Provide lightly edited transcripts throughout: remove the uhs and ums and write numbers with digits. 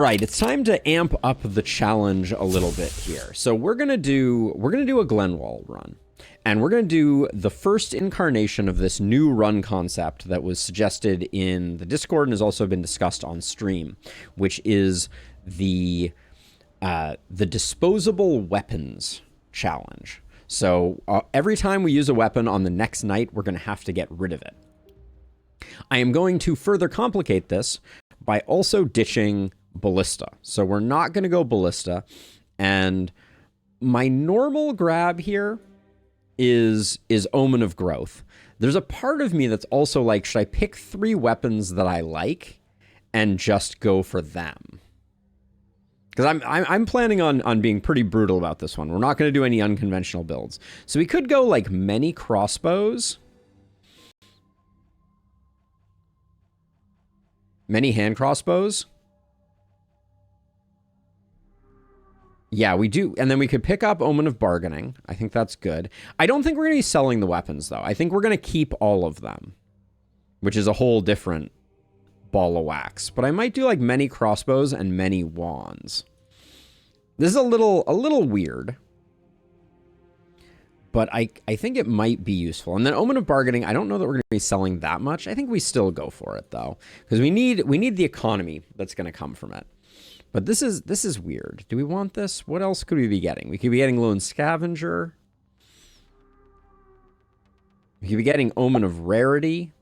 Right, it's time to amp up the challenge a little bit here. So we're gonna do a Glenwall run. And we're gonna do the first incarnation of this new run concept that was suggested in the Discord and has also been discussed on stream, which is the disposable weapons challenge. So every time we use a weapon on the next night, we're gonna have to get rid of it. I am going to further complicate this by also ditching Ballista. So we're not going to go Ballista. And my normal grab here is Omen of Growth. There's a part of me that's also like, should I pick 3 weapons that I like and just go for them? Because I'm planning on being pretty brutal about this one. We're not going to do any unconventional builds. So we could go like many crossbows. Many hand crossbows. Yeah, we do. And then we could pick up Omen of Bargaining. I think that's good. I don't think we're going to be selling the weapons, though. I think we're going to keep all of them, which is a whole different ball of wax. But I might do like many crossbows and many wands. This is a little weird, but I think it might be useful. And then Omen of Bargaining, I don't know that we're going to be selling that much. I think we still go for it, though, because we need the economy that's going to come from it. But this is weird. Do we want this? What else could we be getting? We could be getting Lone Scavenger. We could be getting Omen of Rarity.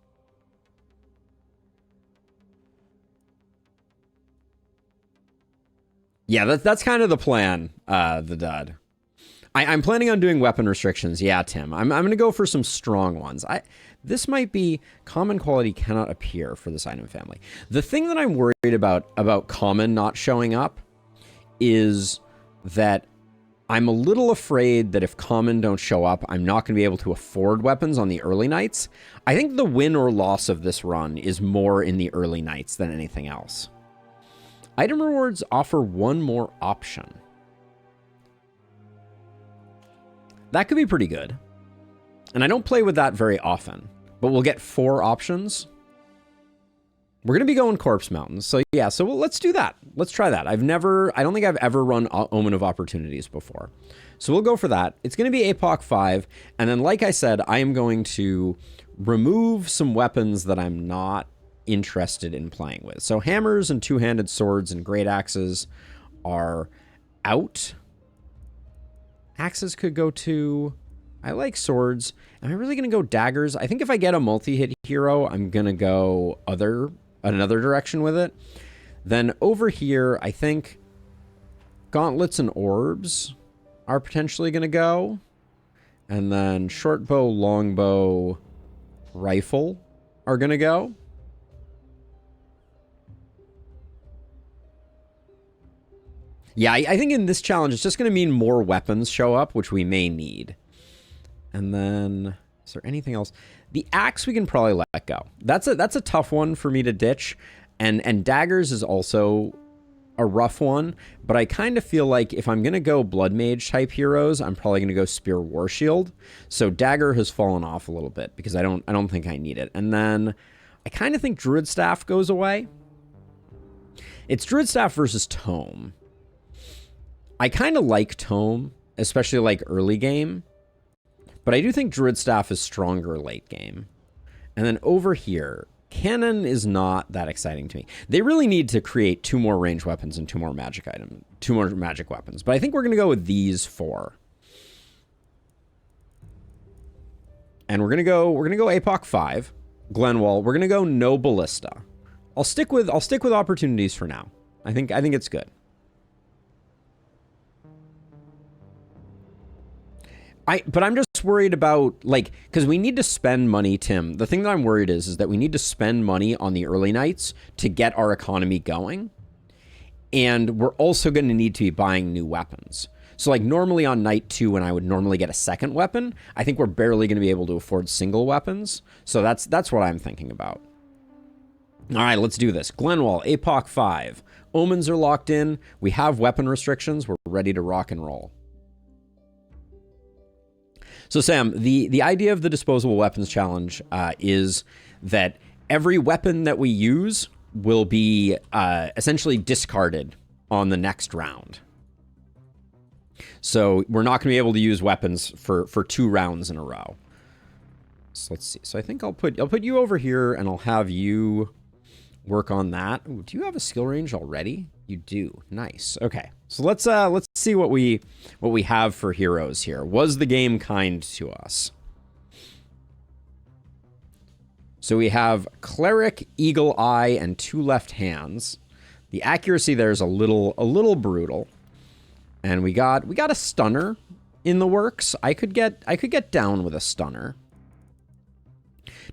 Yeah, that's kind of the plan, the dud. I'm planning on doing weapon restrictions. Yeah, Tim. I'm going to go for some strong ones. This might be common quality cannot appear for this item family. The thing that I'm worried about common not showing up is that I'm a little afraid that if common don't show up, I'm not going to be able to afford weapons on the early nights. I think the win or loss of this run is more in the early nights than anything else. Item rewards offer one more option. That could be pretty good. And I don't play with that very often, but we'll get 4 options. We're going to be going Corpse Mountains. So yeah, so let's do that. Let's try that. I don't think I've ever run Omen of Opportunities before. So we'll go for that. It's going to be APOC 5. And then, like I said, I am going to remove some weapons that I'm not interested in playing with. So hammers and two-handed swords and great axes are out. Axes could go too. I like swords. Am I really going to go daggers? I think if I get a multi-hit hero, I'm going to go another direction with it. Then over here, I think gauntlets and orbs are potentially going to go. And then short bow, longbow, rifle are going to go. Yeah, I think in this challenge, it's just going to mean more weapons show up, which we may need. And then, is there anything else? The axe we can probably let go. That's a tough one for me to ditch. And daggers is also a rough one. But I kind of feel like if I'm going to go Blood Mage type heroes, I'm probably going to go Spear War Shield. So dagger has fallen off a little bit because I don't think I need it. And then I kind of think Druid Staff goes away. It's Druid Staff versus Tome. I kind of like Tome, especially like early game, but I do think Druid Staff is stronger late game. And then over here, Cannon is not that exciting to me. They really need to create 2 more ranged weapons and 2 more magic weapons, but I think we're going to go with these 4. And we're going to go APOC 5, Glenwall. We're going to go no Ballista. I'll stick with opportunities for now. I think it's good. But I'm just worried about, like, because we need to spend money, Tim. The thing that I'm worried is that we need to spend money on the early nights to get our economy going. And we're also going to need to be buying new weapons. So, like, normally on night 2, when I would normally get a second weapon, I think we're barely going to be able to afford single weapons. So that's what I'm thinking about. All right, let's do this. Glenwall, APOC 5. Omens are locked in. We have weapon restrictions. We're ready to rock and roll. So Sam, the idea of the disposable weapons challenge is that every weapon that we use will be essentially discarded on the next round. So we're not going to be able to use weapons for 2 rounds in a row. So let's see. So I think I'll put you over here, and I'll have you work on that. Ooh, do you have a skill range already? You do. Nice. Okay. So let's see what we have for heroes here. Was the game kind to us? So we have Cleric, Eagle Eye, and 2 left hands. The accuracy there is a little brutal. And we got a stunner in the works. I could get down with a stunner.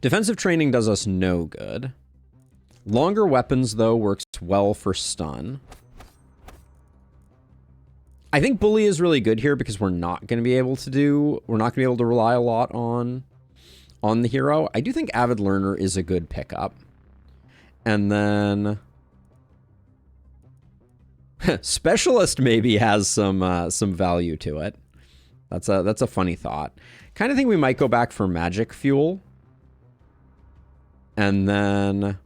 Defensive training does us no good. Longer weapons, though, works well for stun. I think Bully is really good here because we're not going to be able to rely a lot on the hero. I do think Avid Learner is a good pickup. And then Specialist maybe has some value to it. That's a funny thought. Kind of think we might go back for Magic Fuel. And then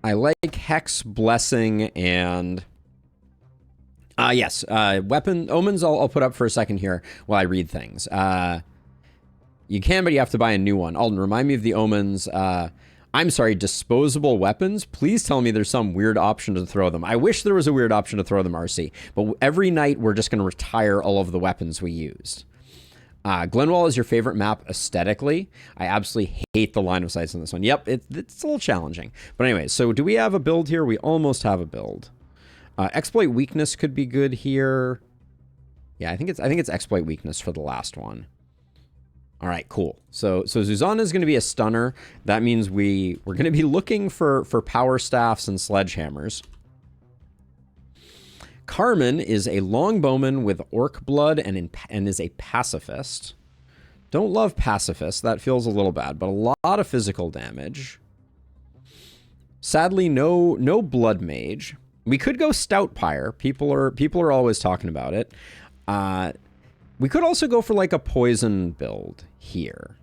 I like Hex, Blessing, and yes, Weapon Omens I'll put up for a second here while I read things. You can, but you have to buy a new one. Alden, remind me of the Omens. I'm sorry, disposable weapons? Please tell me there's some weird option to throw them. I wish there was a weird option to throw them, RC. But every night, we're just going to retire all of the weapons we used. Glenwall is your favorite map aesthetically. I absolutely hate the line of sights on this one. Yep, it's a little challenging. But anyway, so do we have a build here? We almost have a build. Exploit Weakness could be good here. Yeah, I think it's Exploit Weakness for the last one. All right, cool. So Zuzana is going to be a stunner. That means we're going to be looking for power staffs and sledgehammers. Carmen is a longbowman with orc blood and is a pacifist. Don't love pacifist. That feels a little bad, but a lot of physical damage. Sadly, no blood mage. We could go stout pyre. People are always talking about it. We could also go for like a poison build here.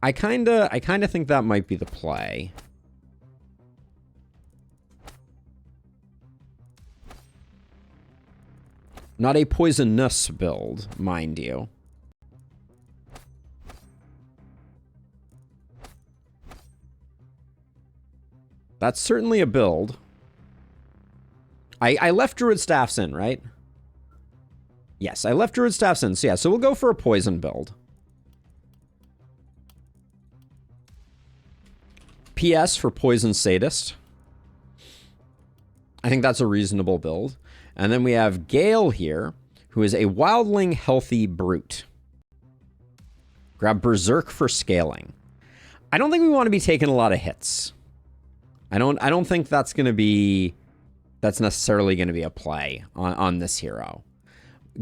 I kinda think that might be the play. Not a poisonous build, mind you. That's certainly a build. I left Druid Staffs in, right? Yes, I left Druid Staffs in. So yeah, so we'll go for a poison build. PS for Poison Sadist. I think that's a reasonable build. And then we have Gale here, who is a wildling healthy brute. Grab Berserk for scaling. I don't think we want to be taking a lot of hits. I don't think that's necessarily going to be a play on this hero.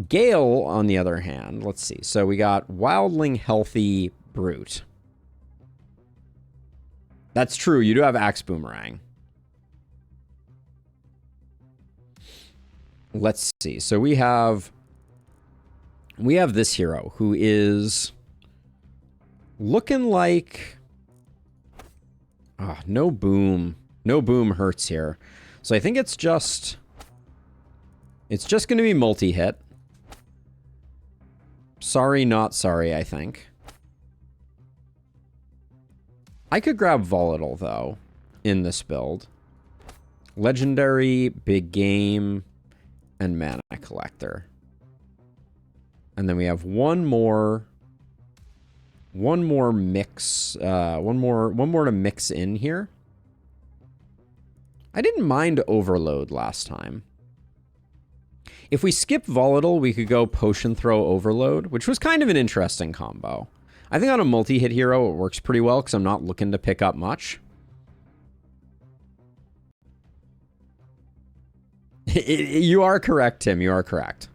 Gale, on the other hand, let's see. So we got wildling healthy brute. That's true. You do have Axe Boomerang. Let's see. So we have this hero who is looking like no boom. No boom hurts here. So I think it's just going to be multi-hit. Sorry, not sorry, I think. I could grab Volatile, though, in this build. Legendary, Big Game, and Mana Collector. And then we have one more mix, one more to mix in here. I didn't mind Overload last time. If we skip Volatile, we could go Potion Throw Overload, which was kind of an interesting combo. I think on a multi-hit hero, it works pretty well because I'm not looking to pick up much. You are correct, Tim. You are correct.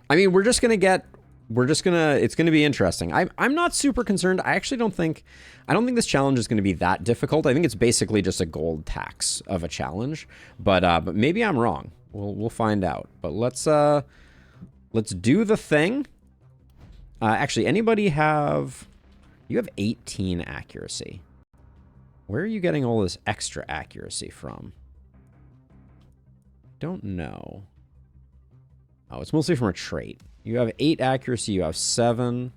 I mean, it's going to be interesting. I'm not super concerned. I don't think this challenge is going to be that difficult. I think it's basically just a gold tax of a challenge, but maybe I'm wrong. We'll find out. But let's do the thing. Actually, anybody have You have 18 accuracy. Where are you getting all this extra accuracy from? Don't know. Oh, it's mostly from a trait. You have 8 accuracy. You have 7.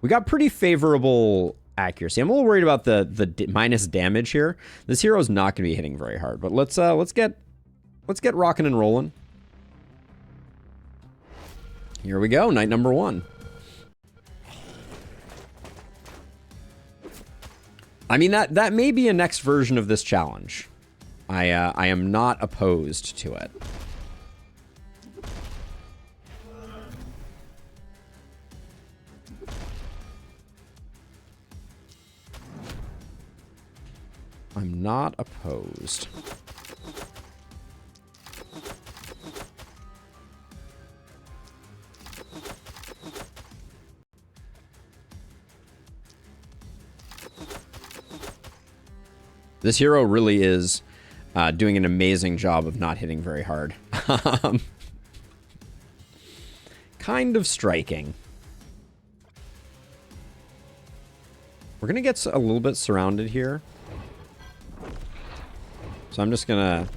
We got pretty favorable accuracy. I'm a little worried about the minus damage here. This hero is not going to be hitting very hard, but let's get rocking and rolling. Here we go, night number 1. I mean, that may be a next version of this challenge. I am not opposed to it. I'm not opposed. This hero really is doing an amazing job of not hitting very hard. Kind of striking. We're going to get a little bit surrounded here. So I'm just going to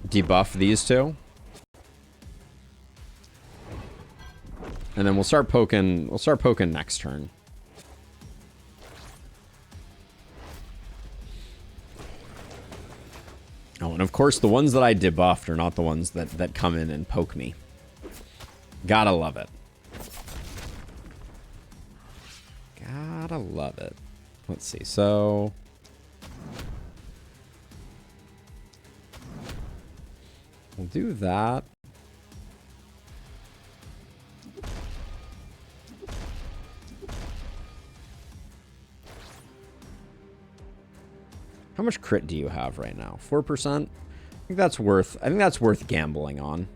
debuff these two. And then we'll start poking next turn. Oh, and of course the ones that I debuffed are not the ones that come in and poke me. Gotta love it. Gotta love it. Let's see, so... we'll do that. How much crit do you have right now? 4%? I think that's worth gambling on.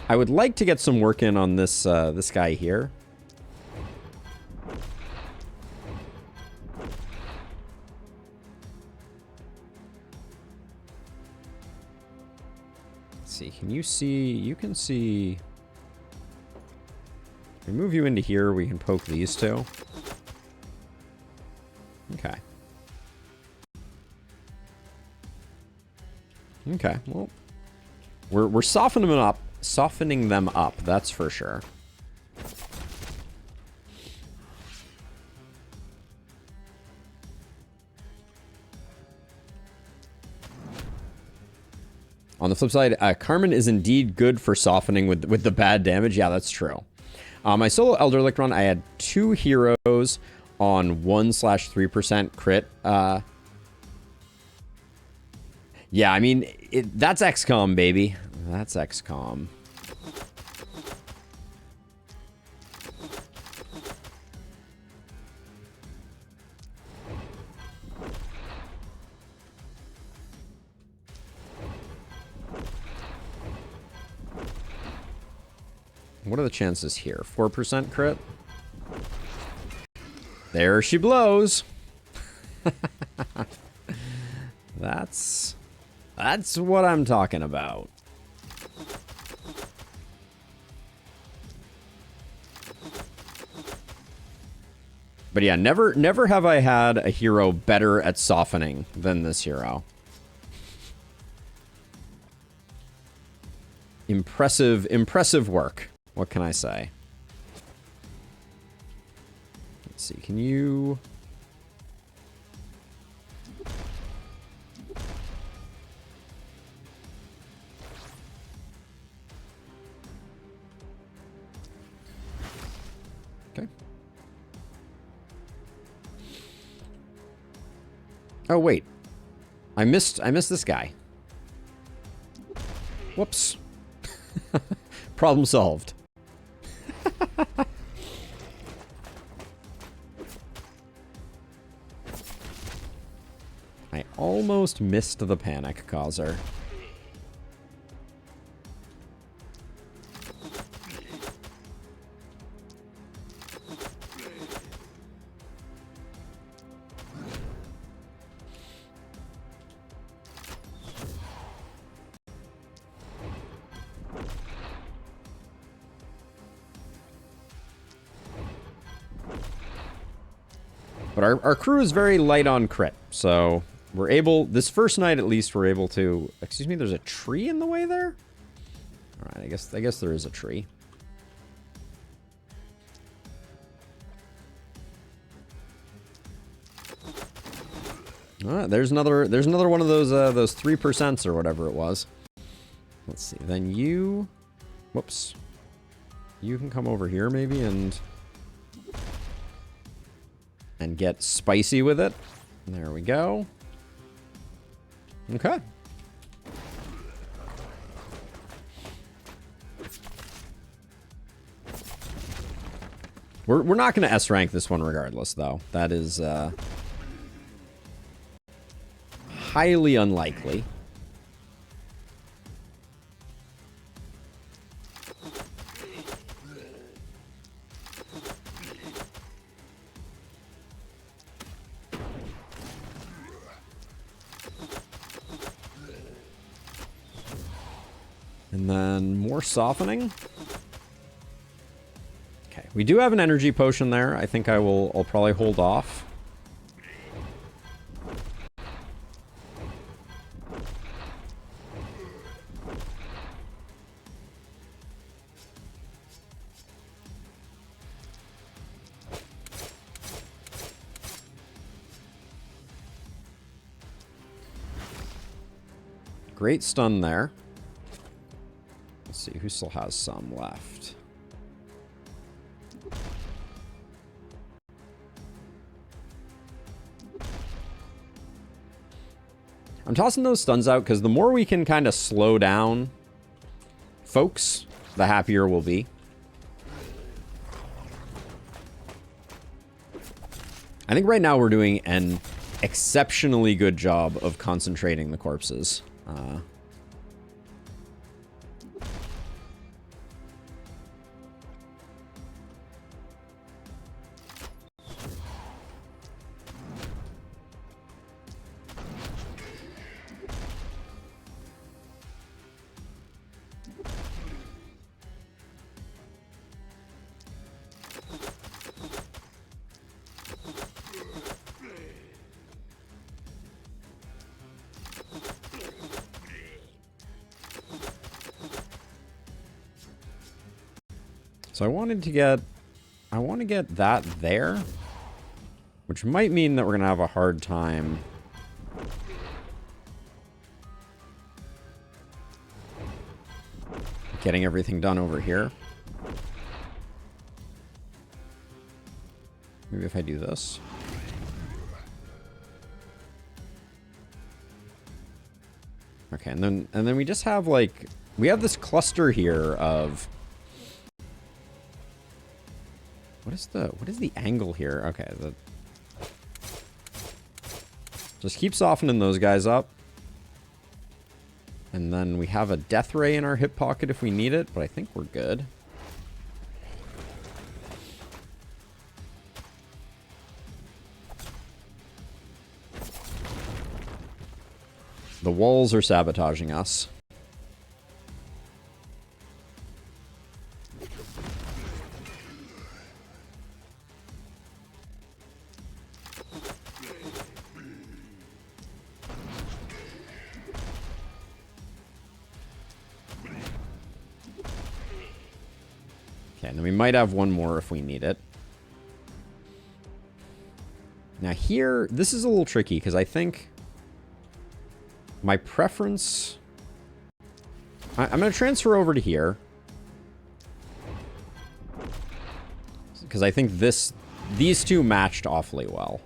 I would like to get some work in on this this guy here. Let's see. Can you see? You can see. If we move you into here, we can poke these two. Okay. Okay. Well, we're softening them up, that's for sure. On the flip side, Carmen is indeed good for softening with the bad damage. Yeah, that's true. My solo Elder Electron, I had 2 heroes on 1/3% crit. Yeah, I mean, that's XCOM, baby. That's XCOM. What are the chances here? 4% crit? There she blows. That's what I'm talking about. But yeah, never have I had a hero better at softening than this hero. Impressive work. What can I say? Let's see, can you... Okay. Oh, wait. I missed this guy. Whoops. Problem solved. I almost missed the panic causer. But our crew is very light on crit, so we're able, this first night at least, we're able to... Excuse me, there's a tree in the way there? Alright, I guess there is a tree. There's another one of those 3% or whatever it was. Let's see. Then you, whoops. You can come over here maybe and get spicy with it. There we go. Okay. We're not going to S rank this one regardless, though. That is highly unlikely. And then more softening. Okay, we do have an energy potion there. I think I'll probably hold off. Great stun there. Let's see, who still has some left? I'm tossing those stuns out because the more we can kind of slow down folks, the happier we'll be. I think right now we're doing an exceptionally good job of concentrating the corpses. So I want to get that there, which might mean that we're going to have a hard time getting everything done over here. Maybe if I do this. Okay, and then we just have like, we have this cluster here of, what is the angle here? Okay, just keep softening those guys up. And then we have a death ray in our hip pocket if we need it, but I think we're good. The walls are sabotaging us. Okay, and then we might have one more if we need it. Now here, this is a little tricky because I think my preference... I'm going to transfer over to here. Because I think these two matched awfully well.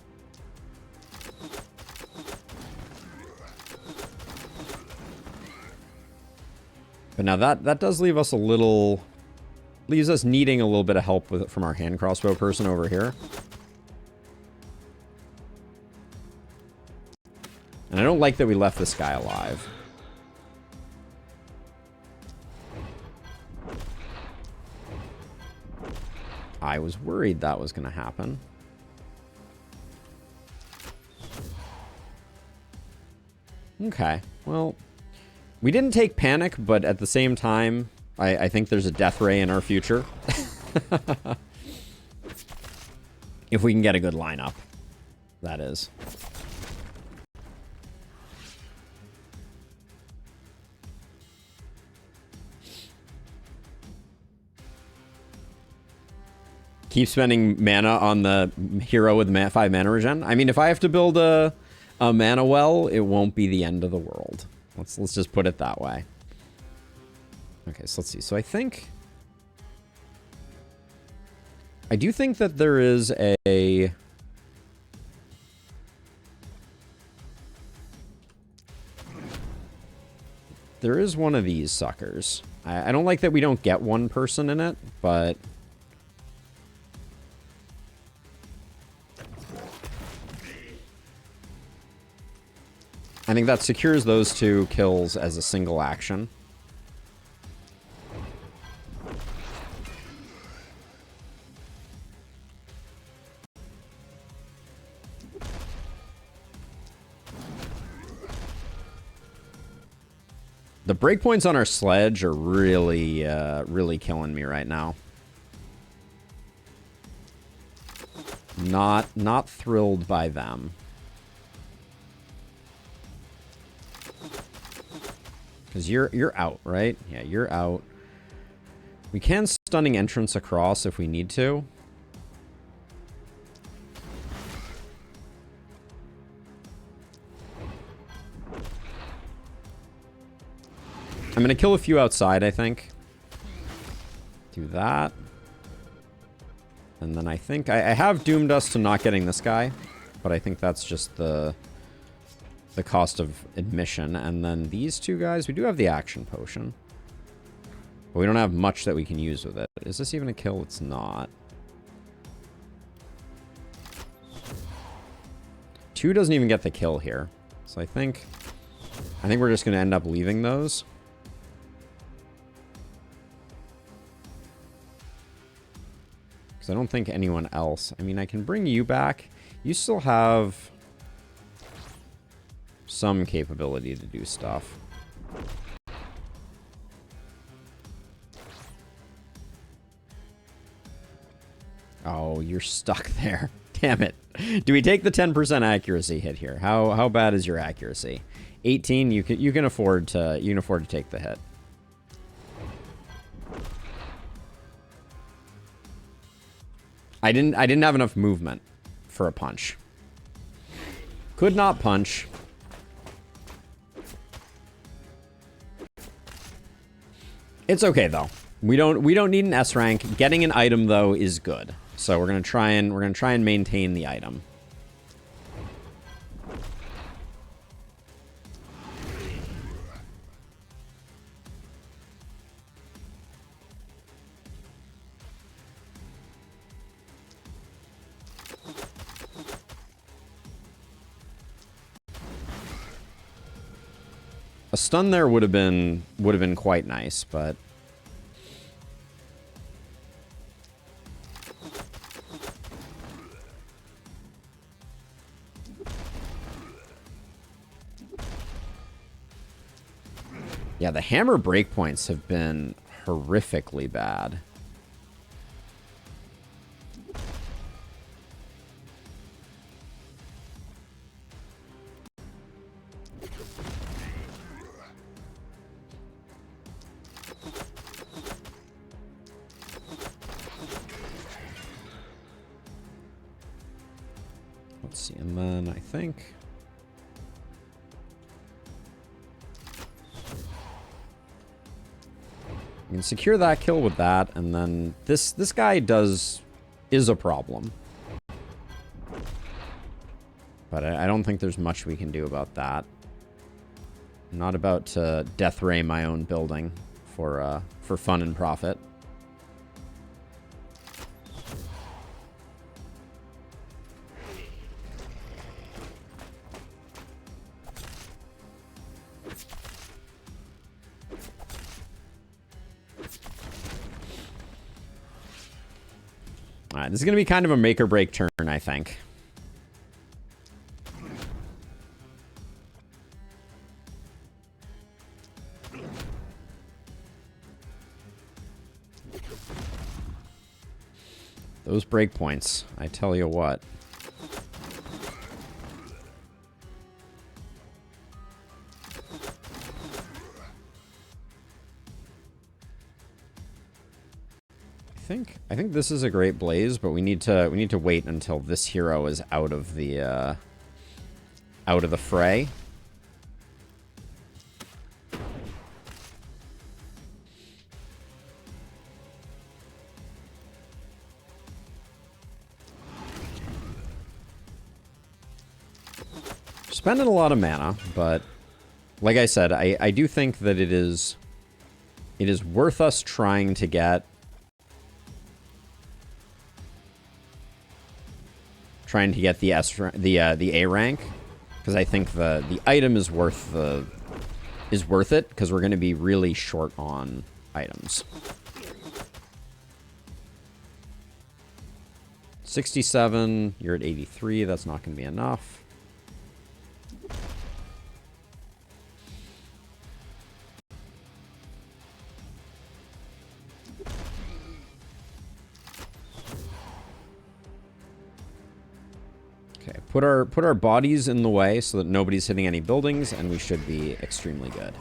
But now that does leave us a little... leaves us needing a little bit of help with it from our hand crossbow person over here. And I don't like that we left this guy alive. I was worried that was going to happen. Okay, well, we didn't take panic, but at the same time, I think there's a death ray in our future. If we can get a good lineup. that is. Keep spending mana on the hero with 5 mana regen. I mean, if I have to build a mana well, it won't be the end of the world. Let's just put it that way. Okay, so let's see. So I do think that there is there is one of these suckers. I don't like that we don't get one person in it, but I think that secures those 2 kills as a single action. The breakpoints on our sledge are really, really killing me right now. Not thrilled by them. Because you're out, right? Yeah, you're out. We can stunning entrance across if we need to. I'm going to kill a few outside, I think. Do that. And then I think... I have doomed us to not getting this guy. But I think that's just the cost of admission. And then these 2 guys, we do have the action potion. But we don't have much that we can use with it. Is this even a kill? It's not. 2 doesn't even get the kill here. So I think we're just going to end up leaving those. Because I don't think anyone else... I mean, I can bring you back. You still have some capability to do stuff. Oh, you're stuck there. Damn it. Do we take the 10% accuracy hit here? How bad is your accuracy? 18, you can afford to take the hit. I didn't have enough movement for a punch. Could not punch. It's okay though. We don't need an S rank. Getting an item though is good. So we're gonna try and maintain the item. A stun there would have been quite nice, but yeah, the hammer breakpoints have been horrifically bad. Let's see, and then I think we can secure that kill with that, and then this guy is a problem. But I don't think there's much we can do about that. I'm not about to death ray my own building for fun and profit. Alright, this is going to be kind of a make or break turn, I think. Those breakpoints, I tell you what. I think this is a great blaze, but we need to wait until this hero is out of the fray. Spending a lot of mana, but like I said, I do think that it is worth us trying to get the A rank, because I think the item is worth it, because we're going to be really short on items. 67, you're at 83, that's not going to be enough. Okay, put our bodies in the way so that nobody's hitting any buildings, and we should be extremely good.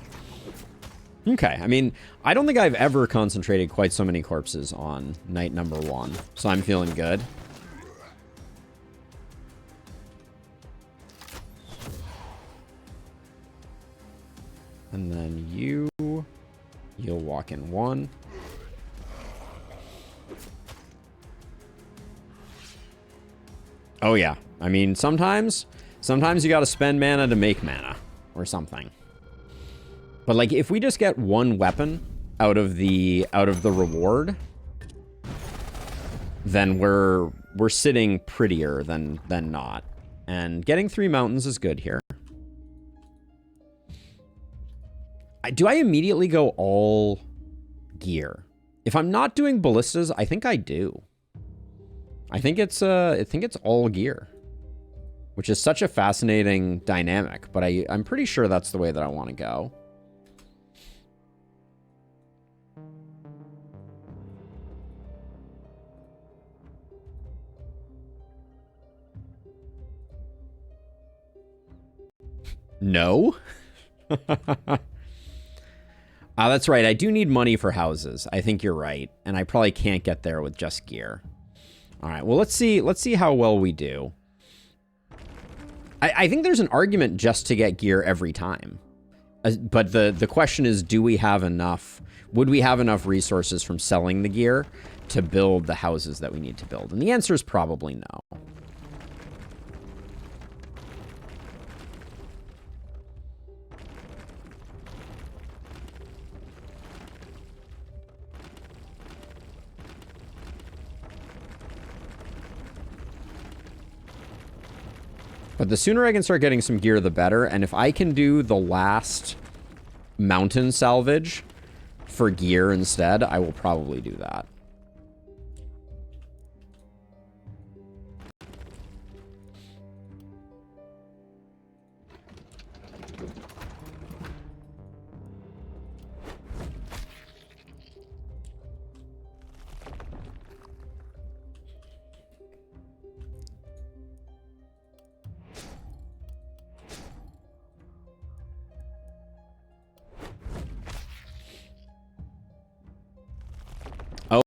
Okay, I mean, I don't think I've ever concentrated quite so many corpses on night number 1, so I'm feeling good. And then you'll walk in 1. Oh yeah, I mean, sometimes you gotta spend mana to make mana, or something. But like, if we just get 1 weapon out of the reward, then we're sitting prettier than not. And getting 3 mountains is good here. Do I immediately go all gear? If I'm not doing ballistas, I think I do. I think it's all gear, which is such a fascinating dynamic, but I'm pretty sure that's the way that I want to go. No? That's right. I do need money for houses. I think you're right. And I probably can't get there with just gear. All right. Well, let's see how well we do. I think there's an argument just to get gear every time. But the question is, do we have enough? Would we have enough resources from selling the gear to build the houses that we need to build? And the answer is probably no. But the sooner I can start getting some gear, the better. And if I can do the last mountain salvage for gear instead, I will probably do that.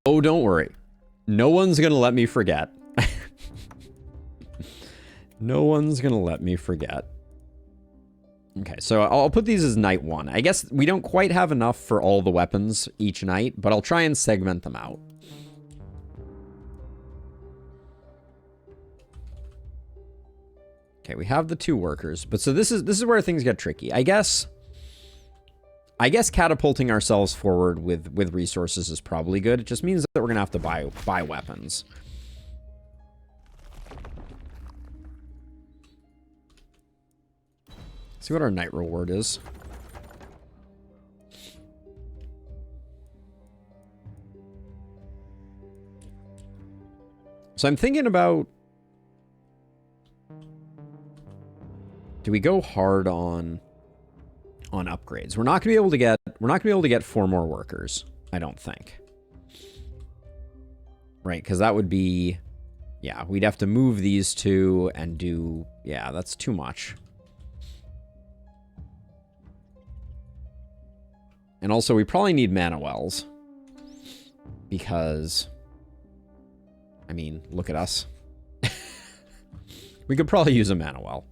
Oh, don't worry. No one's going to let me forget. No one's going to let me forget. Okay, so I'll put these as night 1. I guess we don't quite have enough for all the weapons each night, but I'll try and segment them out. Okay, we have the 2 workers, but so this is where things get tricky. I guess catapulting ourselves forward with resources is probably good. It just means that we're gonna have to buy weapons. See what our night reward is. So I'm thinking about, do we go hard on upgrades? We're not gonna be able to get 4 more workers, I don't think. Right, because that would be, yeah, we'd have to move these 2 and do, yeah, that's too much. And also, we probably need mana wells, because I mean, look at us. We could probably use a mana well.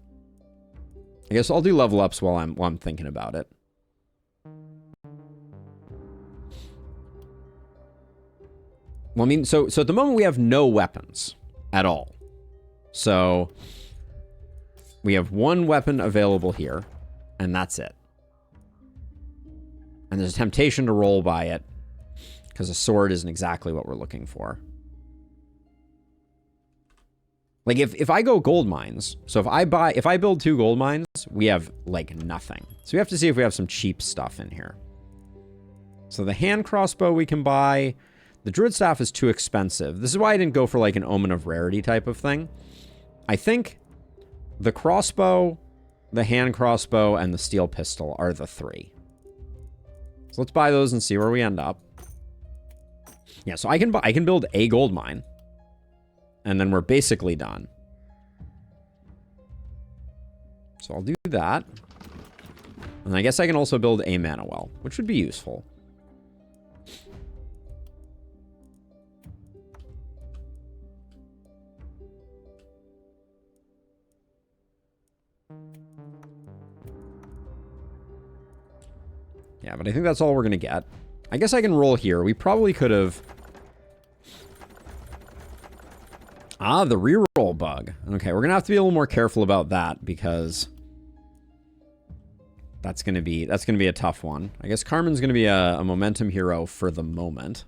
I guess I'll do level ups while I'm thinking about it. Well, I mean, so at the moment we have no weapons at all. So we have one weapon available here, and that's it. And there's a temptation to roll by it, because a sword isn't exactly what we're looking for. Like, if I go gold mines, so if I build 2 gold mines, we have, like, nothing. So we have to see if we have some cheap stuff in here. So the hand crossbow we can buy. The druid staff is too expensive. This is why I didn't go for, like, an omen of rarity type of thing. I think the crossbow, the hand crossbow, and the steel pistol are the 3. So let's buy those and see where we end up. Yeah, so I can build a gold mine. And then we're basically done. So I'll do that. And I guess I can also build a mana well, which would be useful. Yeah, but I think that's all we're going to get. I guess I can roll here. We probably could have... Ah, the reroll bug. Okay, we're going to have to be a little more careful about that because that's going to be a tough one. I guess Carmen's going to be a momentum hero for the moment.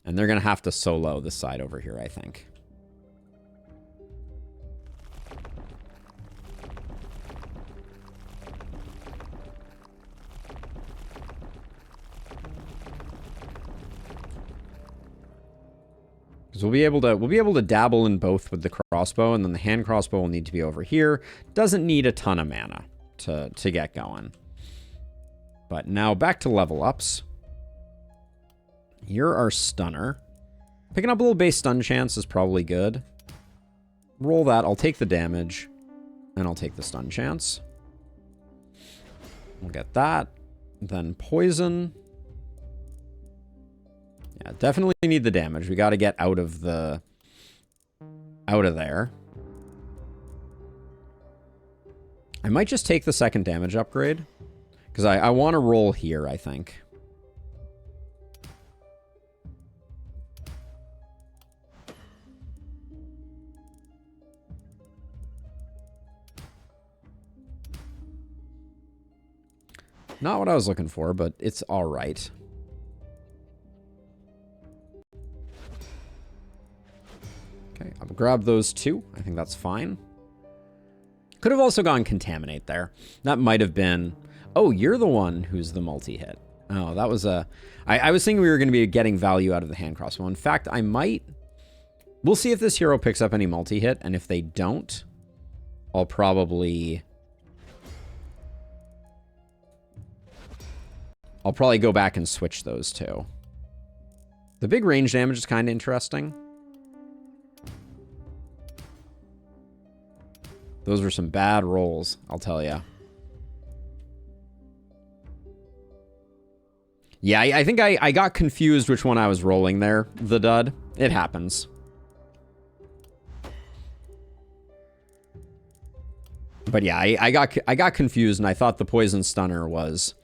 And they're going to have to solo this side over here, I think. So we'll be able to dabble in both with the crossbow, and then the hand crossbow will need to be over here. Doesn't need a ton of mana to get going. But now back to level ups. You're our stunner. Picking up a little base stun chance is probably good. Roll that. I'll take the damage, and I'll take the stun chance. We'll get that. Then poison. Yeah, definitely need the damage. We got to get out of there. I might just take the second damage upgrade. Because I want to roll here, I think. Not what I was looking for, but it's all right. Okay, I'll grab those 2. I think that's fine. Could have also gone Contaminate there. That might have been... Oh, you're the one who's the multi-hit. Oh, that was a... I was thinking we were going to be getting value out of the hand crossbow. In fact, I might... We'll see if this hero picks up any multi-hit, and if they don't, I'll probably go back and switch those 2. The big range damage is kind of interesting. Those were some bad rolls, I'll tell you. Yeah, I think I got confused which one I was rolling there. The dud. It happens. But yeah, I got confused, and I thought the poison stunner was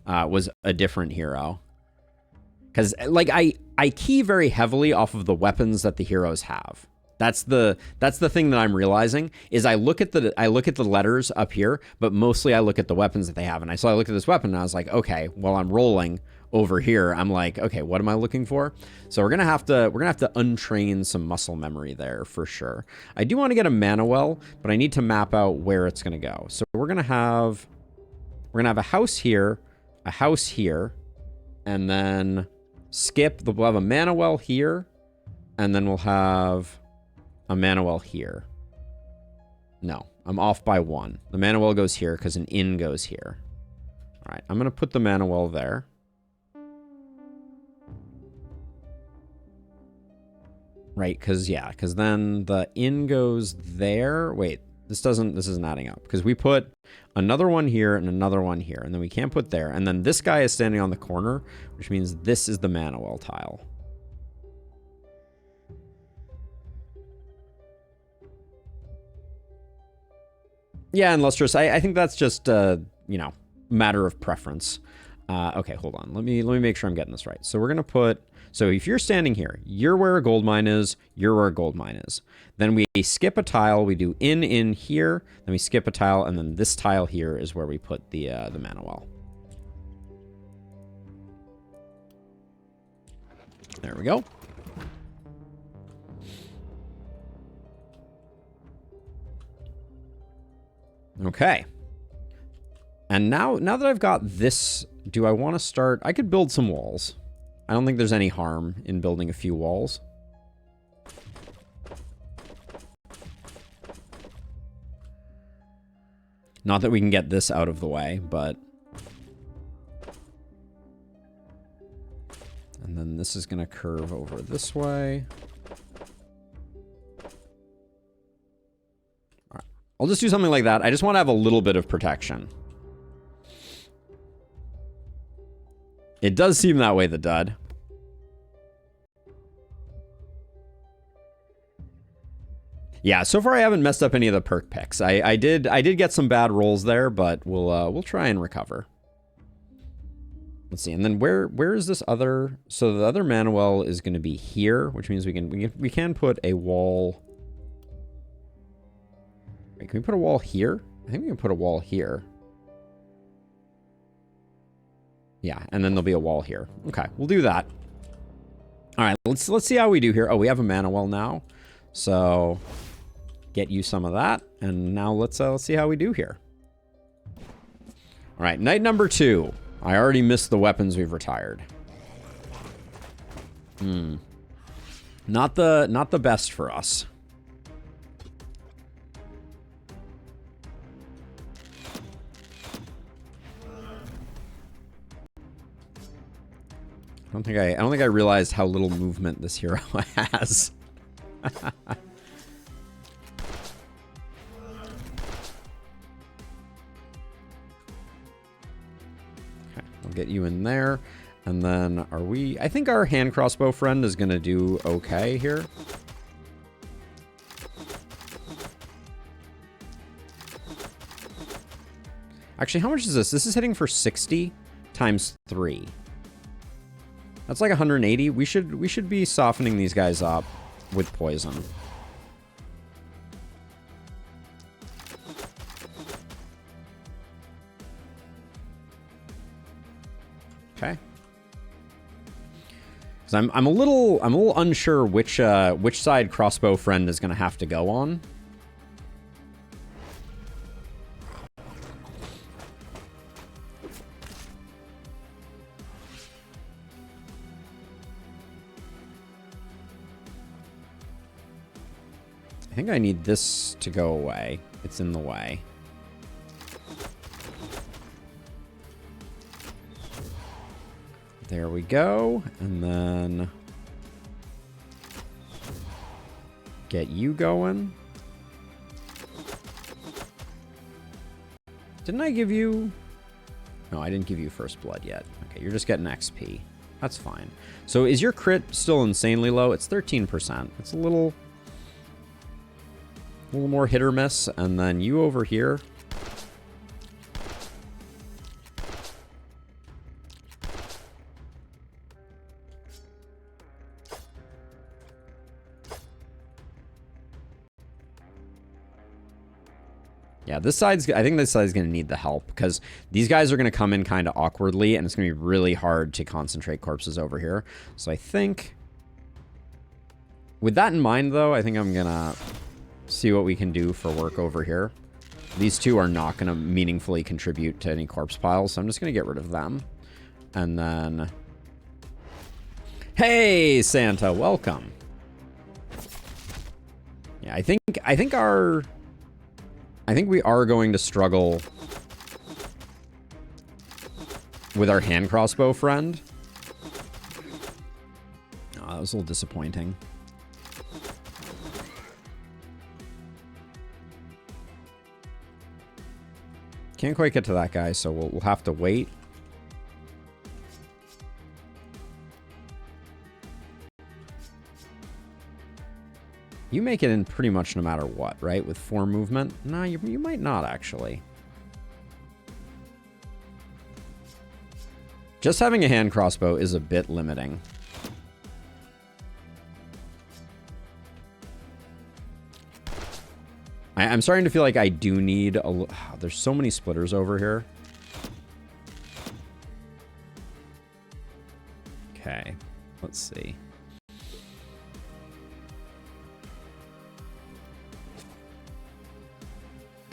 a different hero. Because like I key very heavily off of the weapons that the heroes have. That's the thing that I'm realizing is I look at the letters up here, but mostly I look at the weapons that they have. And I look at this weapon and I was like, okay, while I'm rolling over here, I'm like, okay, what am I looking for? So we're gonna have to untrain some muscle memory there for sure. I do want to get a mana well, but I need to map out where it's gonna go. So we're gonna have a house here, and then skip. We'll have a mana well here, and then we'll have a mana well here. No, I'm off by 1. The mana well goes here because an inn goes here. All right, I'm going to put the mana well there. Right, because then the inn goes there. Wait, this isn't adding up because we put another one here and another one here, and then we can't put there. And then this guy is standing on the corner, which means this is the mana well tile. Yeah, and lustrous. I think that's just you know, matter of preference. Okay, hold on. Let me make sure I'm getting this right. So we're gonna put. So if you're standing here, you're where a gold mine is. You're where a gold mine is. Then we skip a tile. We do in here. Then we skip a tile, and then this tile here is where we put the mana well. There we go. Okay. And now that I've got this, do I want to start? I could build some walls. I don't think there's any harm in building a few walls. Not that we can get this out of the way, but... And then this is going to curve over this way. All right. I'll just do something like that. I just want to have a little bit of protection. It does seem that way, the dud. Yeah, so far I haven't messed up any of the perk picks. I did get some bad rolls there, but we'll try and recover. Let's see, and then where is this other? So the other mana well is going to be here, which means we can put a wall. Wait, can we put a wall here? I think we can put a wall here. Yeah, and then there'll be a wall here. Okay, we'll do that. All right, let's see how we do here. Oh, we have a mana well now, so get you some of that. And now let's see how we do here. All right, night number 2. I already missed the weapons we've retired. Not the best for us. I don't think I realized how little movement this hero has. Okay, I'll get you in there. And then I think our hand crossbow friend is gonna do okay here. Actually, how much is this? This is hitting for 60 times 3. That's like 180. We should be softening these guys up with poison. Okay. Because I'm a little unsure which side crossbow friend is going to have to go on. I think I need this to go away. It's in the way. There we go. And then get you going. Didn't I give you... No, I didn't give you first blood yet. Okay, you're just getting XP. That's fine. So is your crit still insanely low? It's 13%. It's a little more hit or miss. And then you over here. Yeah, I think this side's going to need the help because these guys are going to come in kind of awkwardly and it's going to be really hard to concentrate corpses over here. So I think with that in mind, though, I think I'm going to see what we can do for work over here. These two are not going to meaningfully contribute to any corpse piles, so I'm just going to get rid of them. And then... Hey, Santa, welcome. Yeah, I think we are going to struggle with our hand crossbow friend. Oh, that was a little disappointing. Can't quite get to that guy, so we'll have to wait. You make it in pretty much no matter what, right? With 4 movement? No, you might not, actually. Just having a hand crossbow is a bit limiting. I'm starting to feel like I do need a... There's so many splitters over here. Okay, let's see.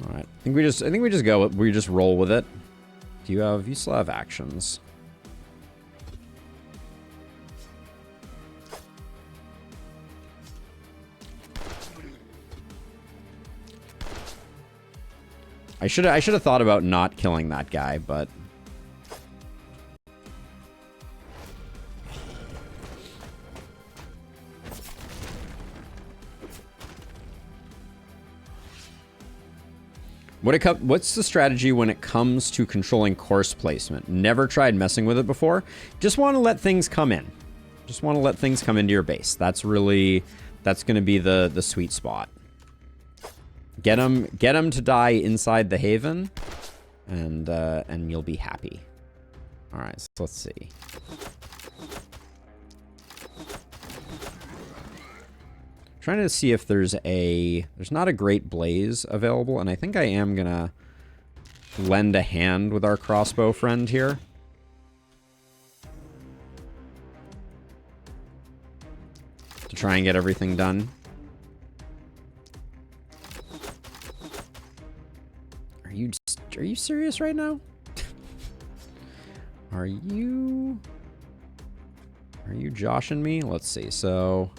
All right, I think we just go. We just roll with it. You still have actions. I should have thought about not killing that guy, but what's the strategy when it comes to controlling course placement? Never tried messing with it before. Just want to let things come in. Just want to let things come into your base. That's going to be the sweet spot. Get them to die inside the haven, and you'll be happy. All right, so let's see. Trying to see if there's not a great blaze available, and I think I am gonna lend a hand with our crossbow friend here. To try and get everything done. Are you serious right now? Are you joshing me? Let's see. So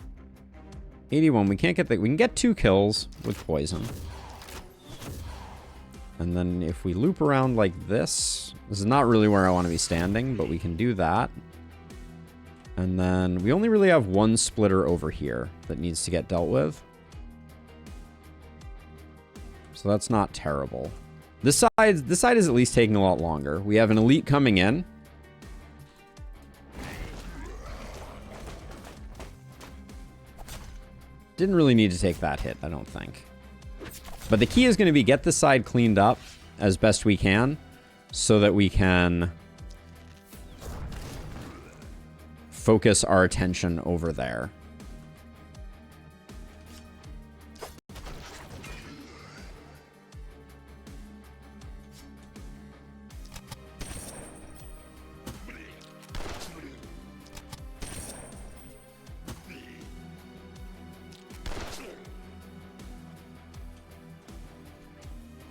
81. We can't get we can get 2 kills with poison. And then if we loop around like this is not really where I want to be standing, but we can do that. And then we only really have 1 splitter over here that needs to get dealt with. So that's not terrible. This side is at least taking a lot longer. We have an elite coming in. Didn't really need to take that hit, I don't think. But the key is going to be get this side cleaned up as best we can so that we can focus our attention over there.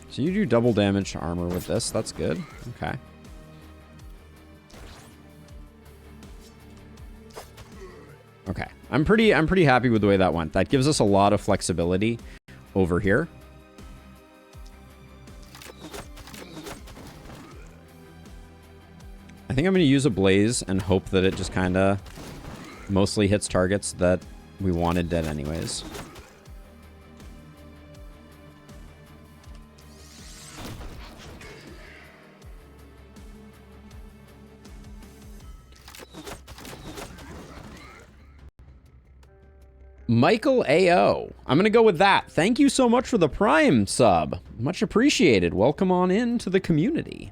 So you do double damage to armor with this. That's good. Okay. Okay. I'm pretty happy with the way that went. That gives us a lot of flexibility over here. I think I'm going to use a blaze and hope that it just kind of mostly hits targets that we wanted dead anyways. Michael AO. I'm going to go with that. Thank you so much for the Prime sub. Much appreciated. Welcome on into the community.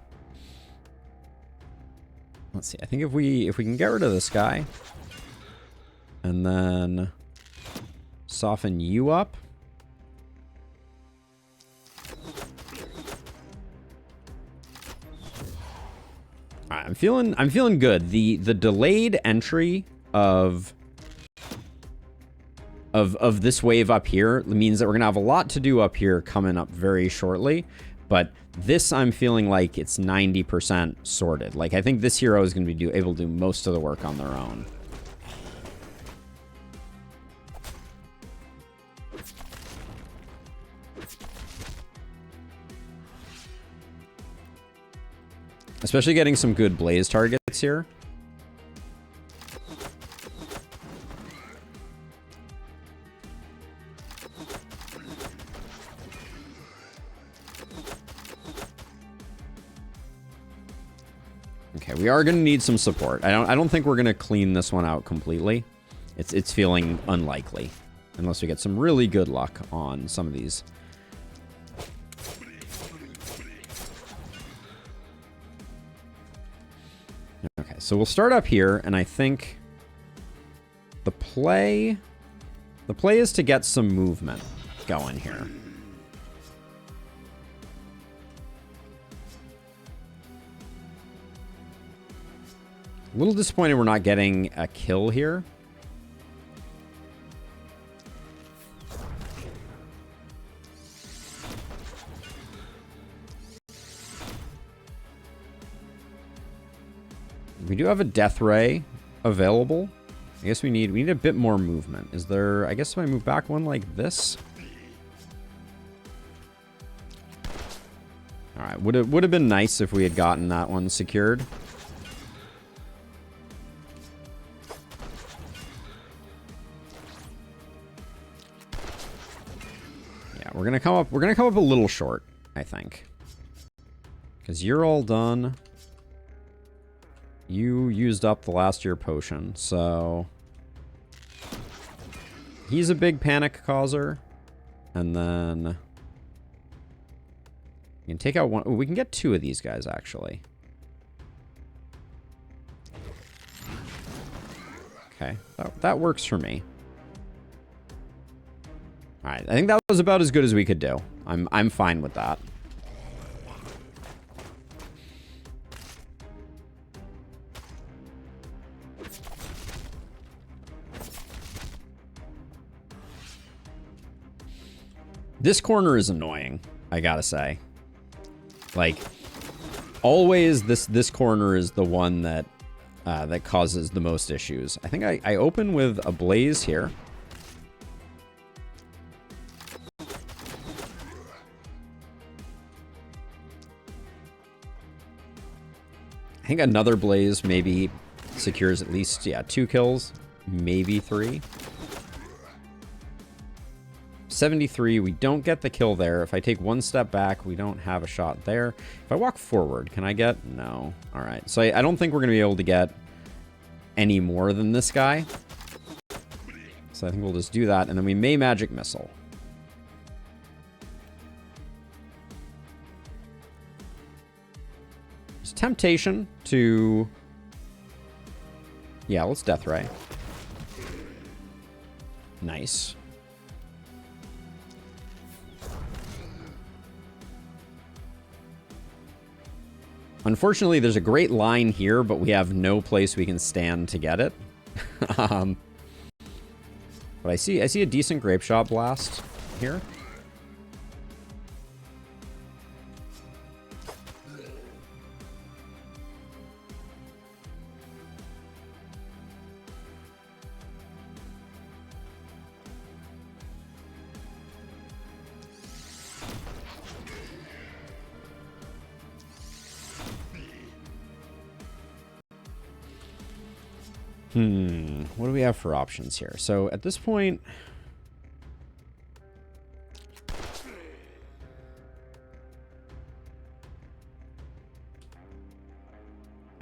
Let's see. I think if we can get rid of this guy and then soften you up. All right, I'm feeling good. The delayed entry of this wave up here means that we're gonna have a lot to do up here coming up very shortly, but this I'm feeling like it's 90% sorted. Like I think this hero is gonna be able to do most of the work on their own. Especially getting some good blaze targets here. Okay, we are going to need some support. I don't think we're going to clean this one out completely. It's feeling unlikely. Unless we get some really good luck on some of these. Okay, so we'll start up here, and I think the play is to get some movement going here. A little disappointed we're not getting a kill here. We do have a death ray available. I guess we need a bit more movement. Is there, I guess if I move back one like this. All right, would have been nice if we had gotten that one secured. Yeah, we're gonna come up a little short, I think. Because you're all done. You used up the last of your potion, so he's a big panic causer. And then you can take out one. Ooh, we can get two of these guys, actually. Okay, that works for me. All right, I think that was about as good as we could do. I'm fine with that. This corner is annoying, I gotta say. Like, always this corner is the one that that causes the most issues. I think I open with a blaze here. I think another blaze maybe secures at least, yeah, 2 kills, maybe 3. 73, we don't get the kill there. If I take one step back, we don't have a shot there. If I walk forward, can I get? No. All right. So I don't think we're going to be able to get any more than this guy. So I think we'll just do that, and then we may magic missile. There's temptation to... Yeah, let's death ray. Nice. Unfortunately, there's a great line here, but we have no place we can stand to get it. But I see a decent grape shot blast here. What do we have for options here? So at this point, I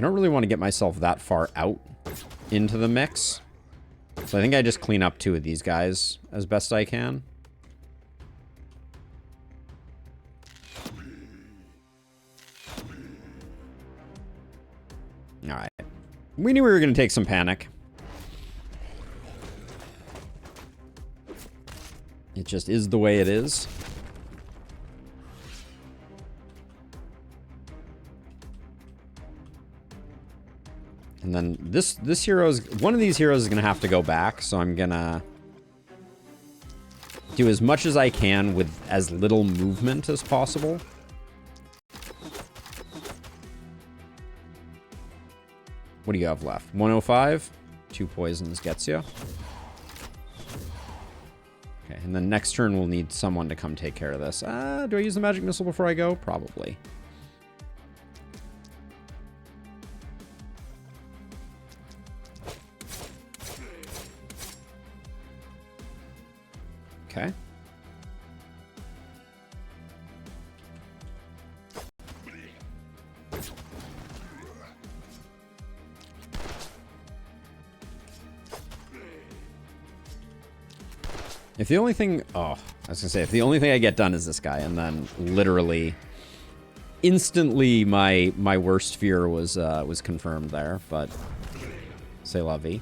don't really want to get myself that far out into the mix. So I think I just clean up 2 of these guys as best I can. All right. We knew we were going to take some panic. It just is the way it is. And then this hero's... One of these heroes is going to have to go back, so I'm going to do as much as I can with as little movement as possible. What do you have left? 105. 2 poisons gets you. Okay, and then next turn we'll need someone to come take care of this. Do I use the magic missile before I go? Probably. Okay. If the only thing... Oh, I was going to say, if the only thing I get done is this guy, and then literally, instantly, my worst fear was confirmed there, but... C'est la vie.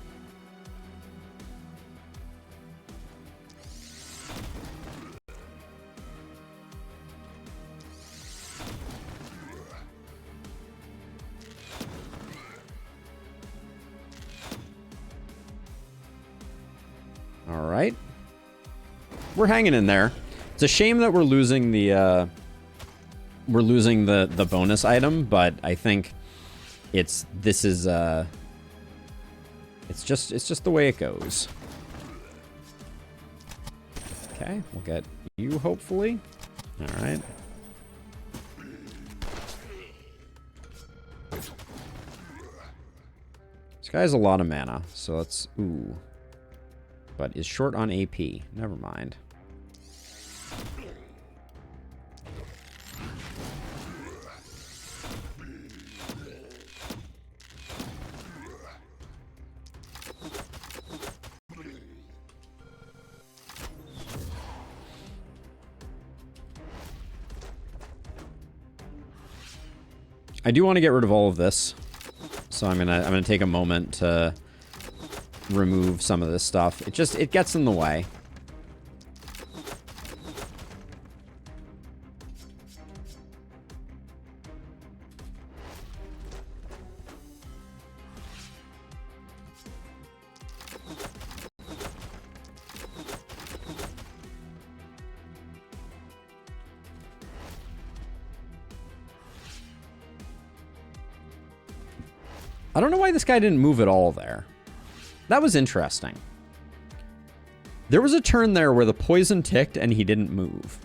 All right. We're hanging in there. It's a shame that we're losing the bonus item, but I think it's just the way it goes. Okay, we'll get you hopefully. All right. This guy has a lot of mana, so let's ooh. But is short on AP. Never mind. I do want to get rid of all of this, so I'm gonna take a moment to remove some of this stuff. It gets in the way. I don't know why this guy didn't move at all there. That was interesting. There was a turn there where the poison ticked and he didn't move.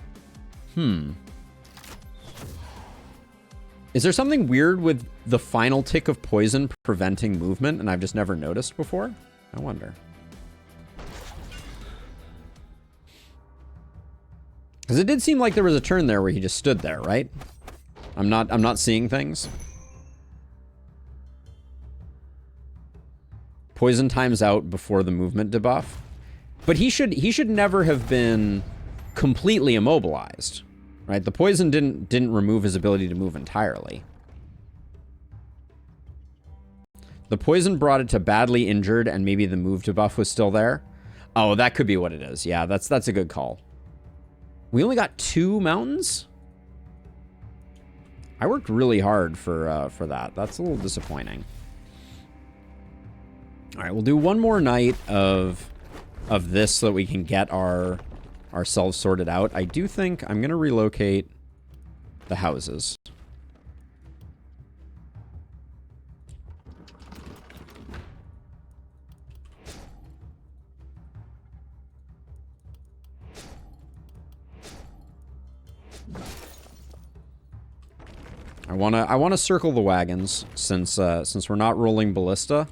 Is there something weird with the final tick of poison preventing movement and I've just never noticed before? I wonder. Because it did seem like there was a turn there where he just stood there, right? I'm not seeing things. Poison times out before the movement debuff. But he should never have been completely immobilized, right? The poison didn't remove his ability to move entirely. The poison brought it to badly injured and maybe the move debuff was still there. Oh, that could be what it is. Yeah, that's a good call. We only got 2 mountains? I worked really hard for that. That's a little disappointing. All right, we'll do one more night of this so that we can get ourselves sorted out. I do think I'm going to relocate the houses. I want to circle the wagons since we're not rolling ballista.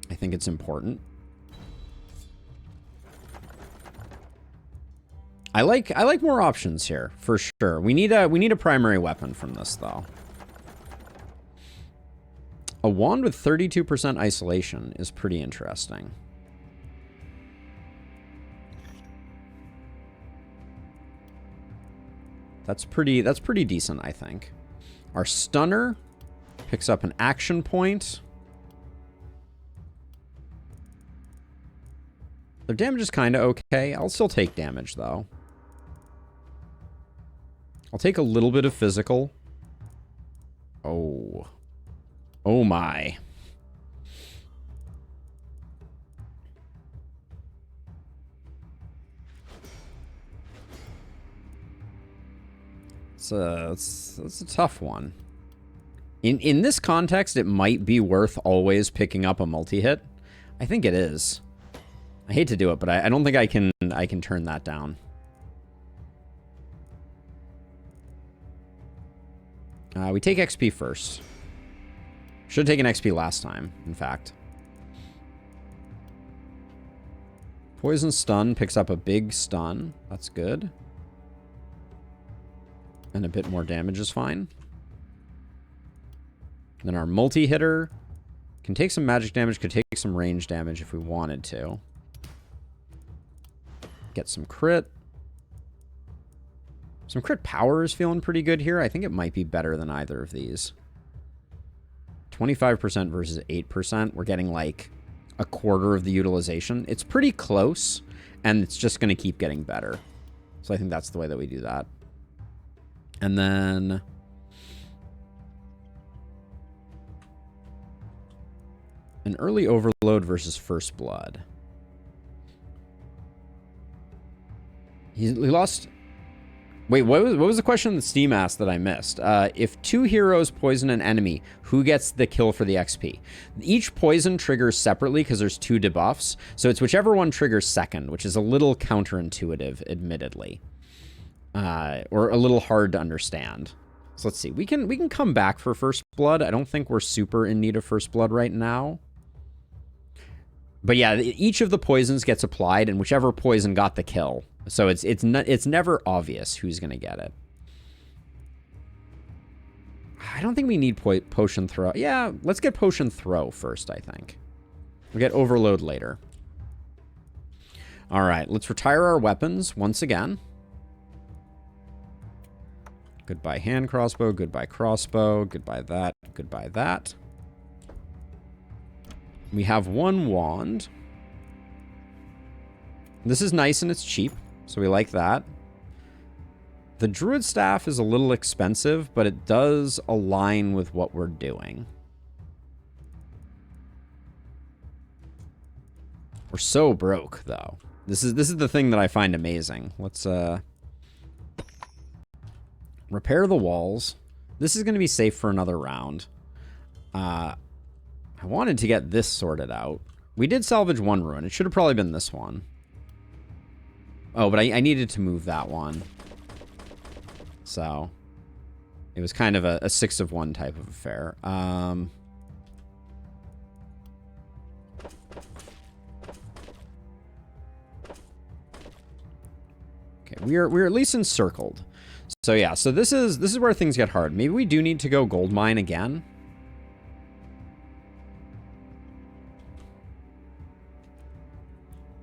I think it's important. I like more options here for sure. We need a primary weapon from this though. A wand with 32% isolation is pretty interesting. That's pretty decent, I think. Our stunner picks up an action point. Their damage is kind of okay. I'll still take damage, though. I'll take a little bit of physical. Oh. Oh, my. It's a tough one. In this context, it might be worth always picking up a multi-hit. I think it is. I hate to do it, but I don't think I can turn that down. We take XP first. Should have taken XP last time, in fact. Poison stun picks up a big stun. That's good. And a bit more damage is fine. Then our multi-hitter can take some magic damage, could take some range damage if we wanted to. Get some crit. Some crit power is feeling pretty good here. I think it might be better than either of these. 25% versus 8%. We're getting like a quarter of the utilization. It's pretty close, and it's just going to keep getting better. So I think that's the way that we do that. And then an early overload versus first blood. He lost... Wait, what was the question that Steam asked that I missed? If 2 heroes poison an enemy, who gets the kill for the XP? Each poison triggers separately because there's 2 debuffs. So it's whichever one triggers second, which is a little counterintuitive, admittedly. Or a little hard to understand. So let's see. We can come back for first blood. I don't think we're super in need of first blood right now. But yeah, each of the poisons gets applied, and whichever poison got the kill. So it's never obvious who's going to get it. I don't think we need potion throw. Yeah, let's get potion throw first, I think. We'll get overload later. All right, let's retire our weapons once again. Goodbye hand crossbow, goodbye crossbow, goodbye that, goodbye that. We have 1 wand. This is nice and it's cheap, so we like that. The druid staff is a little expensive, but it does align with what we're doing. We're so broke, though. This is the thing that I find amazing. Let's repair the walls. This is going to be safe for another round. I wanted to get this sorted out. We did salvage 1 ruin. It should have probably been this one. Oh, but I needed to move that one. So it was kind of a 6 of 1 type of affair. Okay, we're at least encircled. So yeah, so this is where things get hard. Maybe we do need to go gold mine again.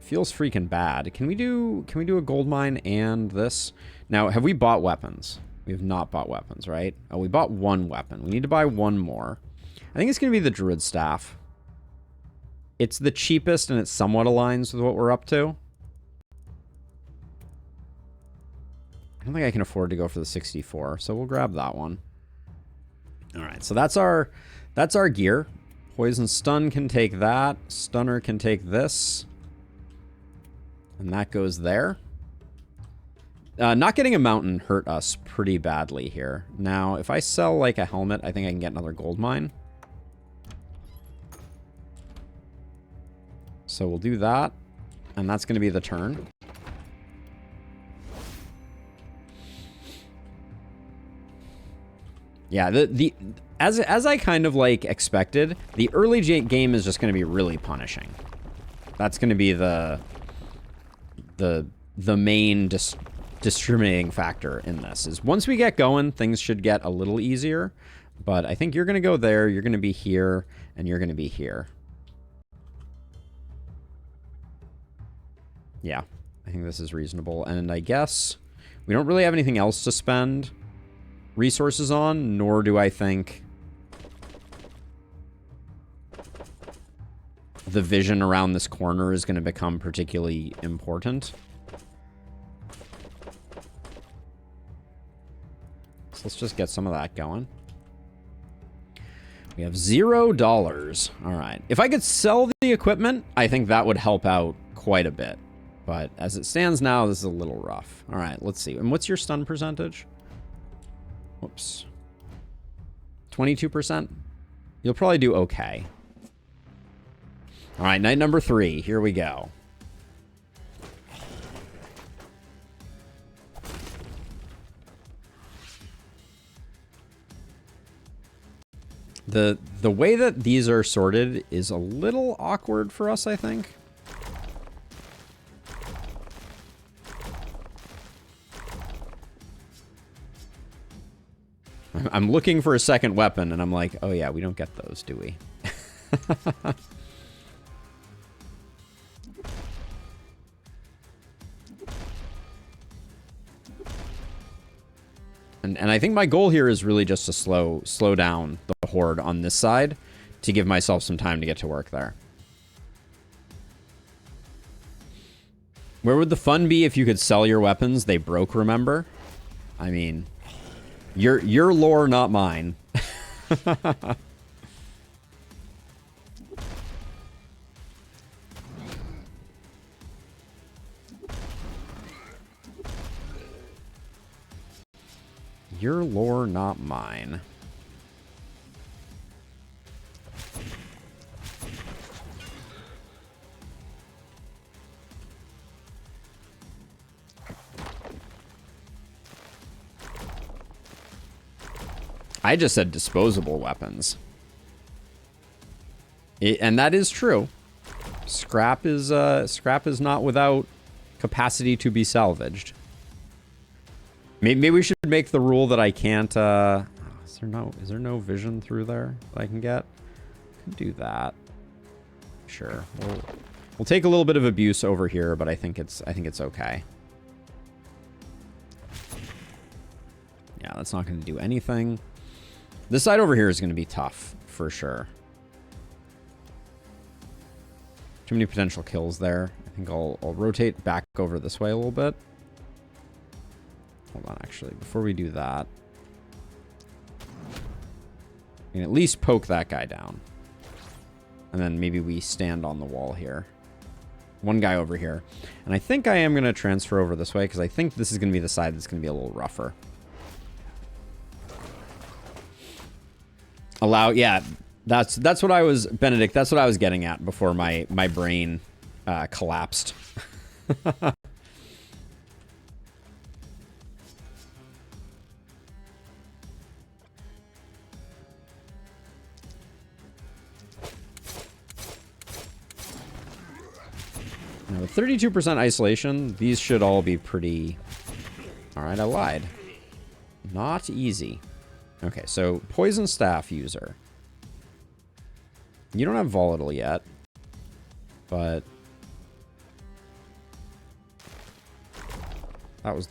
Feels freaking bad. Can we do a gold mine and this? Now, have we bought weapons? We have not bought weapons, right? Oh, we bought 1 weapon. We need to buy 1 more. I think it's going to be the druid staff. It's the cheapest and it somewhat aligns with what we're up to. I don't think I can afford to go for the 64, so we'll grab that one. All right, so that's our gear. Poison stun can take that. Stunner can take this. And that goes there. Not getting a mountain hurt us pretty badly here. Now, if I sell like a helmet, I think I can get another gold mine. So we'll do that. And that's going to be the turn. Yeah, as I kind of like expected, the early game is just going to be really punishing. That's going to be the main discriminating factor in this. Is once we get going, things should get a little easier. But I think you're going to go there, you're going to be here, and you're going to be here. Yeah, I think this is reasonable. And I guess we don't really have anything else to spend resources on, nor do I think the vision around this corner is going to become particularly important. So let's just get some of that going. We have $0. All right. If I could sell the equipment, I think that would help out quite a bit. But as it stands now, this is a little rough. All right, let's see. And what's your stun percentage? Whoops. 22%? You'll probably do okay. All right, night number 3. Here we go. The way that these are sorted is a little awkward for us, I think. I'm looking for a second weapon, and I'm like, oh yeah, we don't get those, do we? And I think my goal here is really just to slow down the horde on this side to give myself some time to get to work there. Where would the fun be if you could sell your weapons? They broke, remember? I mean, your lore, not mine. Your lore, not mine. I just said disposable weapons. And that is true. Scrap is not without capacity to be salvaged. Maybe we should make the rule that I can't, is there no vision through there that I can get? Can do that. Sure. We'll take a little bit of abuse over here, but I think it's okay. Yeah, that's not going to do anything. This side over here is going to be tough, for sure. Too many potential kills there. I think I'll rotate back over this way a little bit. Hold on, actually, before we do that, we can at least poke that guy down. And then maybe we stand on the wall here. One guy over here. And I think I am going to transfer over this way, because I think this is going to be the side that's going to be a little rougher. Yeah, that's what I was, Benedict, that's what I was getting at before my brain collapsed. Now, with 32% isolation, these should all be pretty... Alright, I lied. Not easy. Okay, so poison staff user. You don't have volatile yet, but that was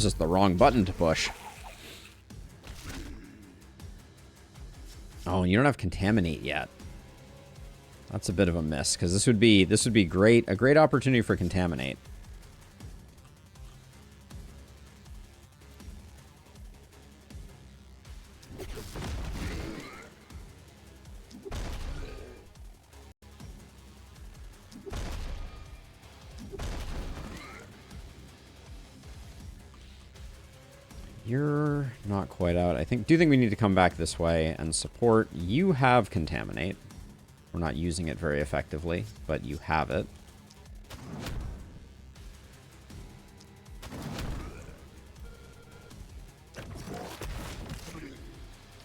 just the wrong button to push. Oh, and you don't have contaminate yet. That's a bit of a miss, because this would be a great opportunity for contaminate. You're not quite out. I do think we need to come back this way and support. You have contaminate. We're not using it very effectively, but you have it.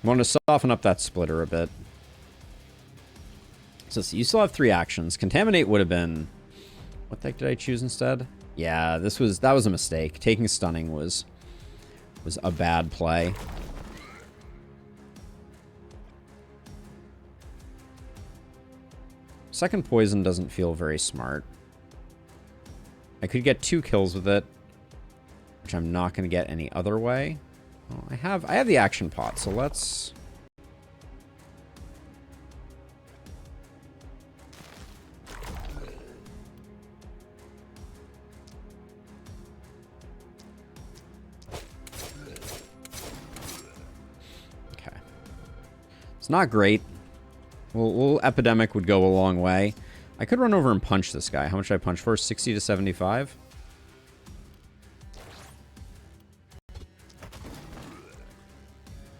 Want to soften up that splitter a bit. So you still have 3 actions. Contaminate would have been... What the heck did I choose instead? Yeah, that was a mistake. Taking stunning was a bad play. Second poison doesn't feel very smart. I could get 2 kills with it, which I'm not going to get any other way. Oh, I have the action pot, so let's... Okay. It's not great. Well, Epidemic would go a long way. I could run over and punch this guy. How much did I punch for? 60 to 75?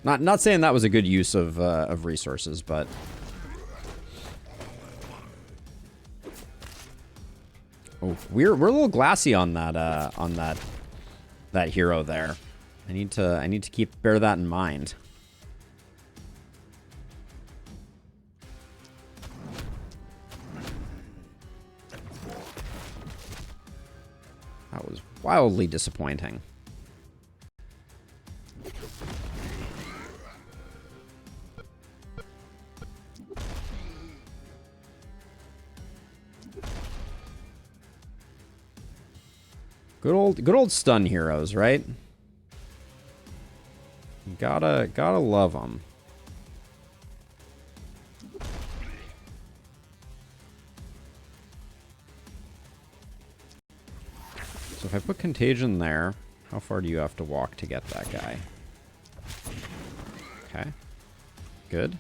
Not saying that was a good use of resources, but... Oh, we're a little glassy on that hero there. I need to bear that in mind. That was wildly disappointing. Good old stun heroes, right? Gotta love them. So if I put Contagion there, how far do you have to walk to get that guy? Okay. Good.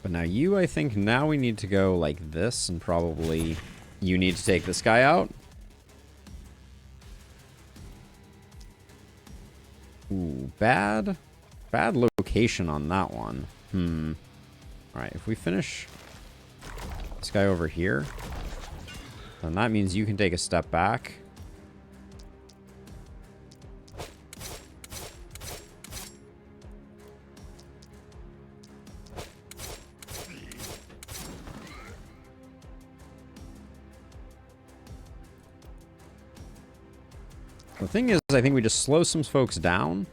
But now you, I think, now we need to go like this, and probably you need to take this guy out. Ooh, bad location on that one. Alright, if we finish this guy over here, then that means you can take a step back. The thing is, I think we just slow some folks down.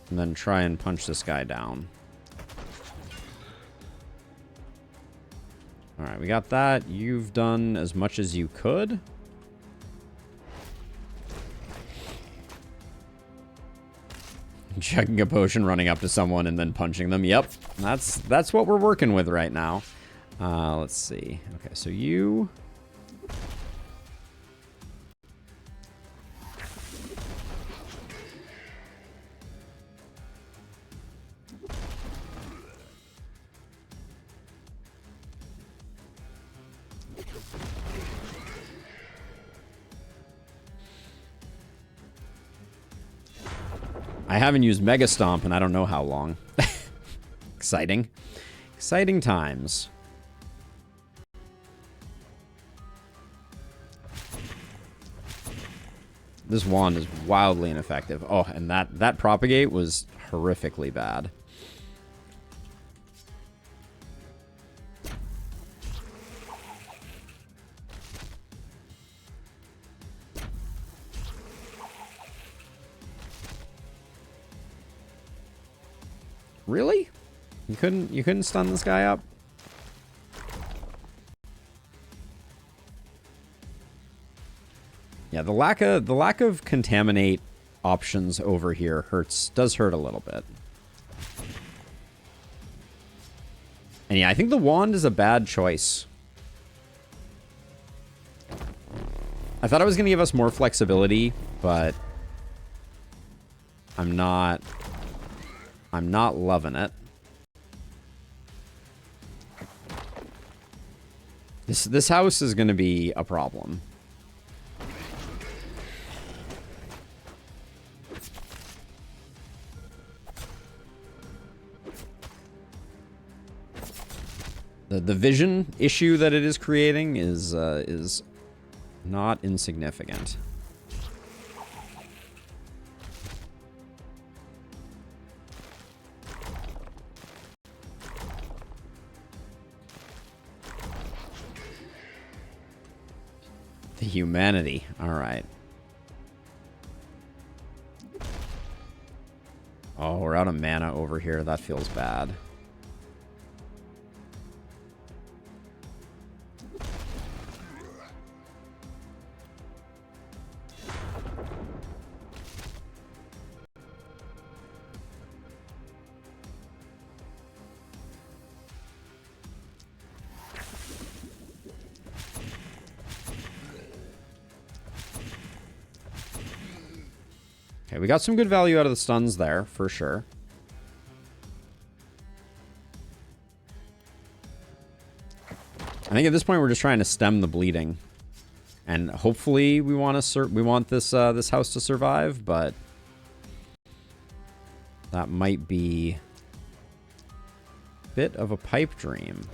And then try and punch this guy down. Alright, we got that. You've done as much as you could. Chugging a potion, running up to someone, and then punching them. Yep, that's what we're working with right now. Let's see. Okay, so you... I haven't used Mega Stomp and I don't know how long. Exciting. Exciting times. This wand is wildly ineffective. Oh, and that propagate was horrifically bad. Really? You couldn't stun this guy up? Yeah, the lack of contaminate options over here does hurt a little bit. And yeah, I think the wand is a bad choice. I thought it was going to give us more flexibility, but I'm not loving it. This house is going to be a problem. The vision issue that it is creating is not insignificant. The humanity. All right. Oh, we're out of mana over here. That feels bad. Okay, we got some good value out of the stuns there, for sure. I think at this point we're just trying to stem the bleeding, and hopefully we want this this house to survive, but that might be a bit of a pipe dream.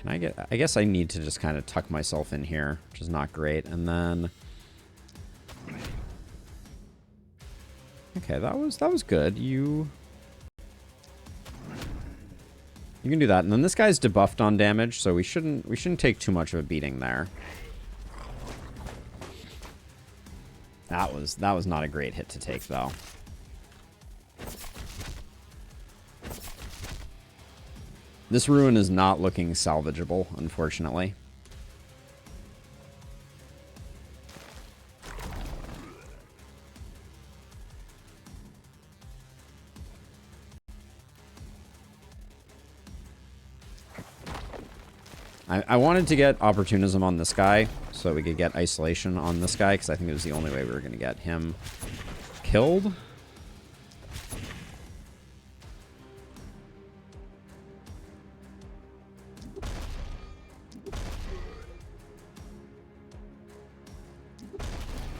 I guess I need to just kind of tuck myself in here, which is not great. And then, okay, that was good. You can do that. And then this guy's debuffed on damage, so we shouldn't take too much of a beating there. That was not a great hit to take, though. This ruin is not looking salvageable, unfortunately. I wanted to get opportunism on this guy so we could get isolation on this guy, because I think it was the only way we were going to get him killed.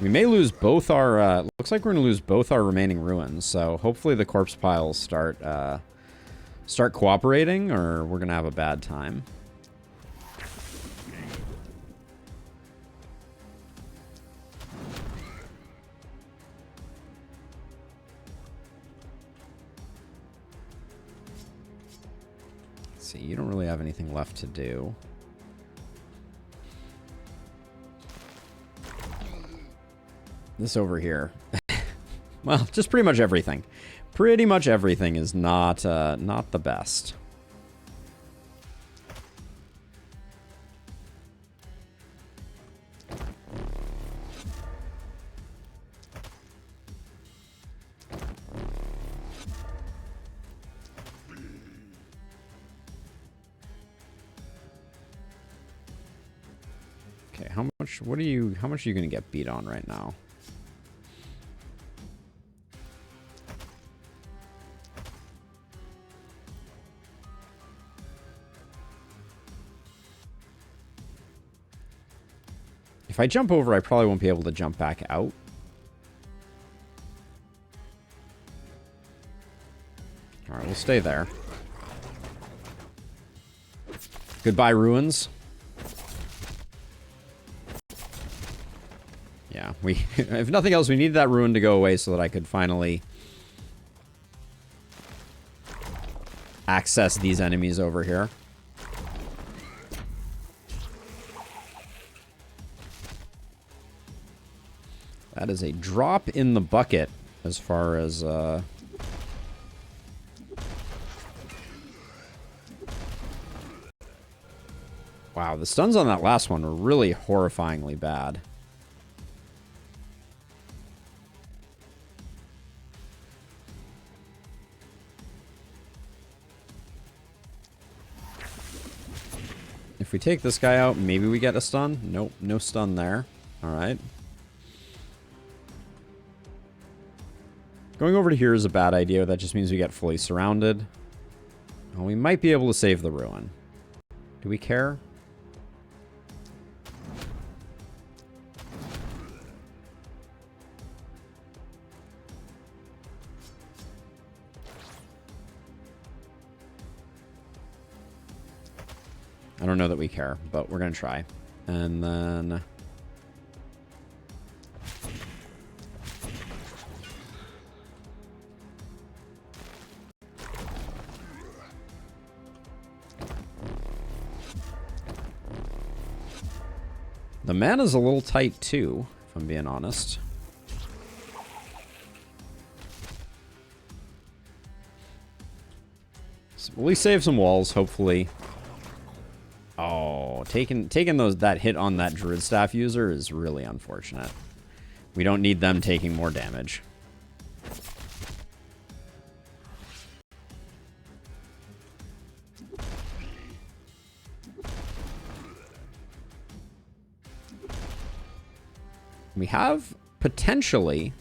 We may lose both our, looks like we're going to lose both our remaining ruins, so hopefully the corpse piles start cooperating, or we're going to have a bad time. Let's see, you don't really have anything left to do. This over here. Well, just pretty much everything. Pretty much everything is not the best. Okay, how much are you going to get beat on right now? If I jump over, I probably won't be able to jump back out. Alright, we'll stay there. Goodbye, ruins. Yeah, if nothing else, we needed that ruin to go away so that I could finally access these enemies over here. That is a drop in the bucket as far as... Wow, the stuns on that last one were really horrifyingly bad. If we take this guy out, maybe we get a stun. Nope, no stun there. Alright. Going over to here is a bad idea. That just means we get fully surrounded. Well, we might be able to save the ruin. Do we care? I don't know that we care, but we're going to try. And then... the mana's a little tight, too, if I'm being honest. So at least save some walls, hopefully. Oh, taking that hit on that Druid Staff user is really unfortunate. We don't need them taking more damage. We have potentially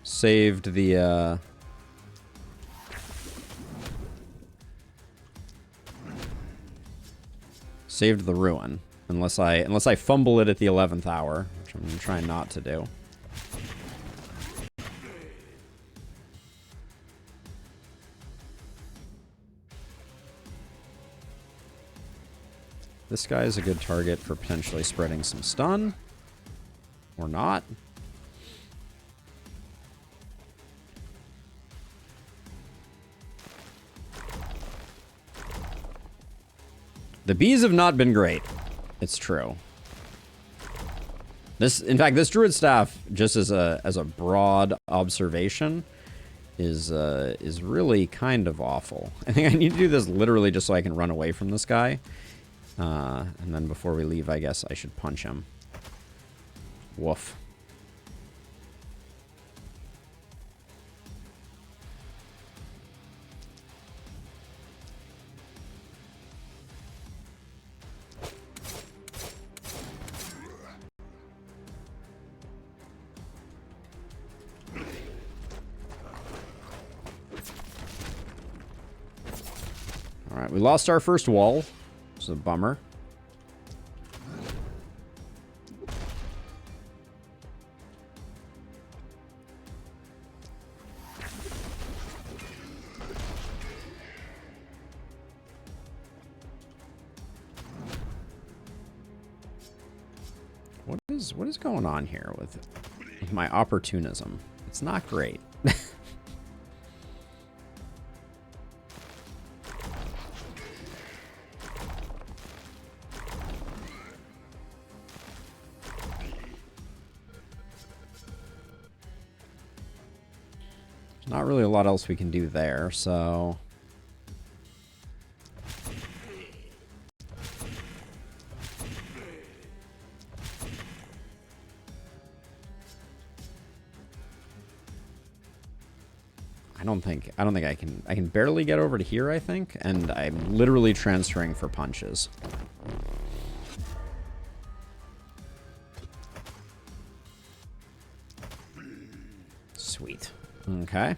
saved the ruin, unless I fumble it at the 11th hour, which I'm trying not to do. This guy is a good target for potentially spreading some stun. Or not. The bees have not been great. It's true. In fact, this druid staff, just as a broad observation, is really kind of awful. I think I need to do this literally just so I can run away from this guy. And then before we leave, I guess I should punch him. Woof. Alright, we lost our first wall. It's a bummer. What is going on here with my opportunism? It's not great. Not really a lot else we can do there, so... I don't think I can barely get over to here, I think, and I'm literally transferring for punches. Sweet. Okay.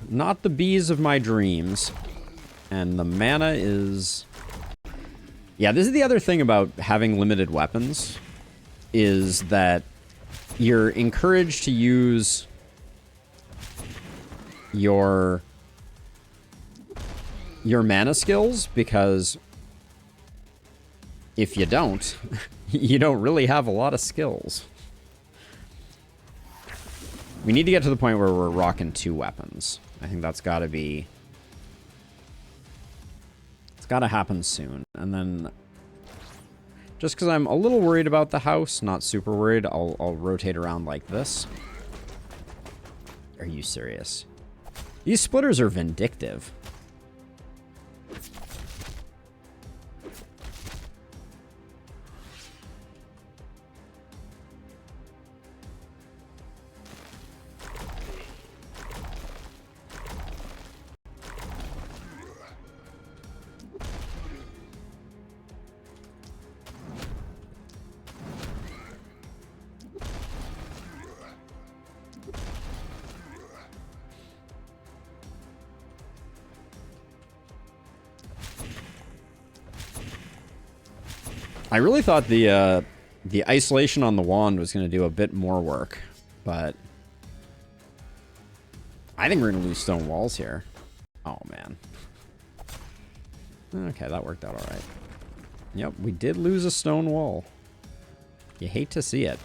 Not the bees of my dreams. And the mana is... Yeah, this is the other thing about having limited weapons, is that you're encouraged to use your mana skills, because if you don't, you don't really have a lot of skills. We need to get to the point where we're rocking 2 weapons. I think that's got to be... It's got to happen soon. And then, just because I'm a little worried about the house, not super worried, I'll rotate around like this. Are you serious? These splitters are vindictive. I really thought the isolation on the wand was going to do a bit more work, but I think we're going to lose stone walls here. Oh, man. Okay, that worked out all right. Yep, we did lose a stone wall. You hate to see it.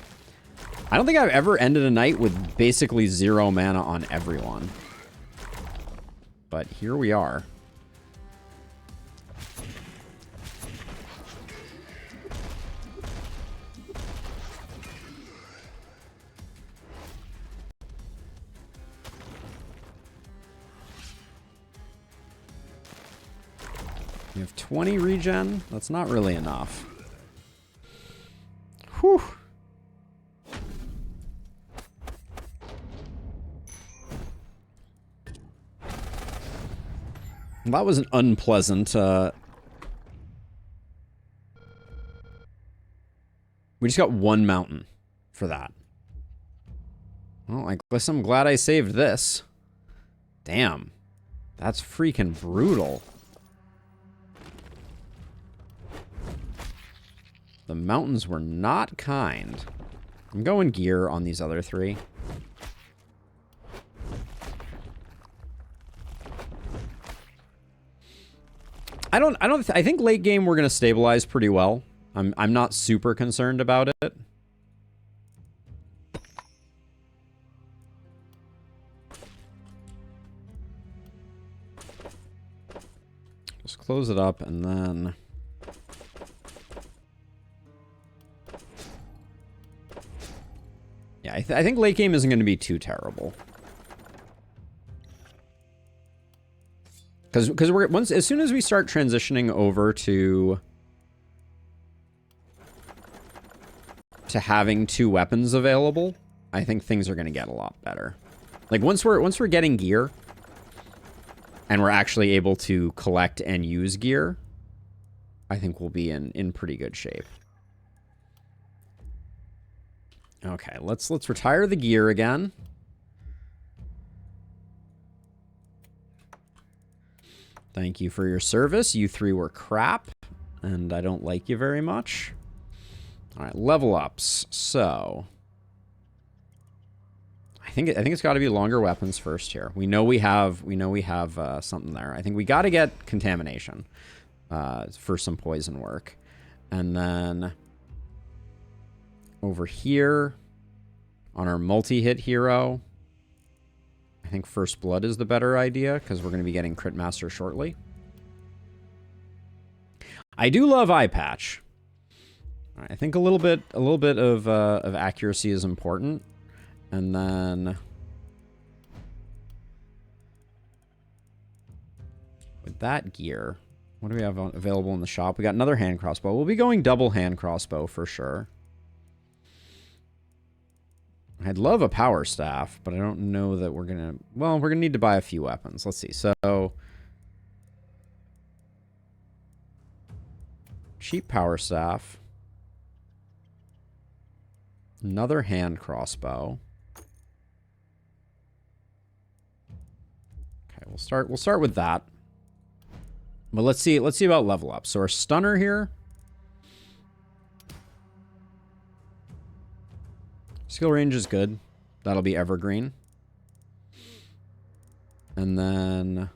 I don't think I've ever ended a night with basically 0 mana on everyone. But here we are. You have 20 regen? That's not really enough. Whew. That was an unpleasant... We just got 1 mountain for that. Well, I guess I'm glad I saved this. Damn. That's freaking brutal. The mountains were not kind. I'm going gear on these other 3. I think late game we're going to stabilize pretty well. I'm not super concerned about it. Just close it up and then... Yeah, I think late game isn't going to be too terrible. Because we're as soon as we start transitioning over to having 2 weapons available, I think things are going to get a lot better. Like once we're getting gear and we're actually able to collect and use gear, I think we'll be in pretty good shape. Okay, let's retire the gear again. Thank you for your service. You 3 were crap, and I don't like you very much. All right, level ups. So, I think it's got to be longer weapons first here. We know we have something there. I think we got to get contamination for some poison work, and then over here on our multi-hit hero, I think First Blood is the better idea because we're going to be getting Crit Master shortly. I do love Eye Patch. I think a little bit of accuracy is important, and then with that gear, what do we have available in the shop? We got another hand crossbow. We'll be going double hand crossbow for sure. I'd love a power staff, but I don't know that we're gonna... Well, we're gonna need to buy a few weapons. Let's see. So, cheap power staff. Another hand crossbow. Okay, we'll start with that. But let's see about level up. So our stunner here. Skill range is good. That'll be evergreen. And then,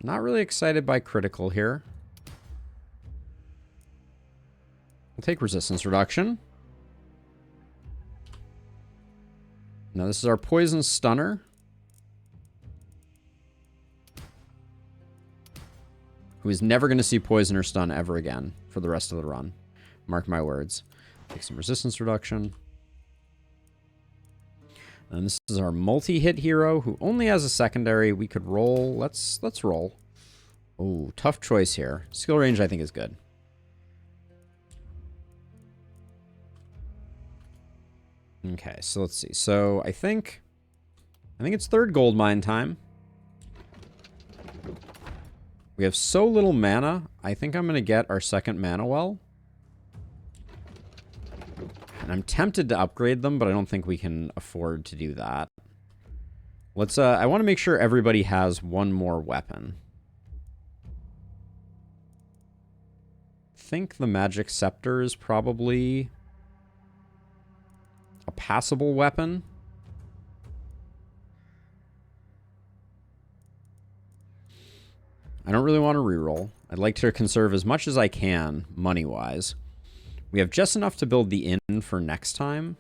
not really excited by critical here. We'll take resistance reduction. Now this is our poison stunner. Who is never going to see poison or stun ever again for the rest of the run. Mark my words. Take some resistance reduction. And this is our multi-hit hero who only has a secondary. We could roll. Let's roll. Oh, tough choice here. Skill range I think is good. Okay, so let's see. So I think it's third gold mine time. We have so little mana. I think I'm going to get our second mana well. And I'm tempted to upgrade them, but I don't think we can afford to do that. Let's, I want to make sure everybody has one more weapon. I think the magic scepter is probably a passable weapon. I don't really want to reroll. I'd like to conserve as much as I can, money-wise. We have just enough to build the inn for next time.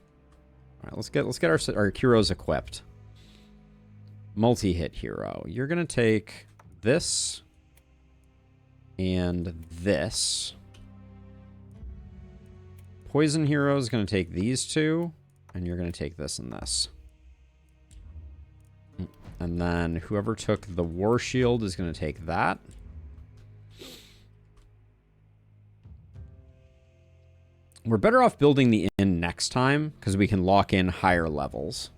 All right, let's get our heroes equipped. Multi-hit hero. You're gonna take this and this. Poison hero is gonna take these two, and you're gonna take this and this. And then whoever took the war shield is gonna take that. We're better off building the inn next time because we can lock in higher levels.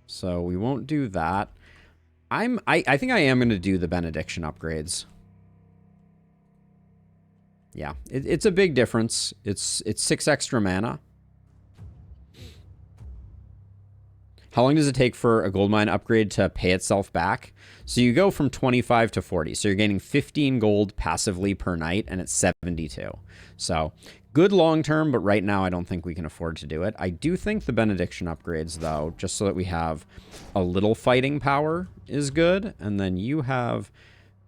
So we won't do that. I think I am going to do the benediction upgrades. Yeah, it's a big difference. It's 6 extra mana. How long does it take for a gold mine upgrade to pay itself back? So you go from 25 to 40. So you're gaining 15 gold passively per night, and it's 72. So good long term, but right now I don't think we can afford to do it. I do think the benediction upgrades, though, just so that we have a little fighting power, is good. And then you have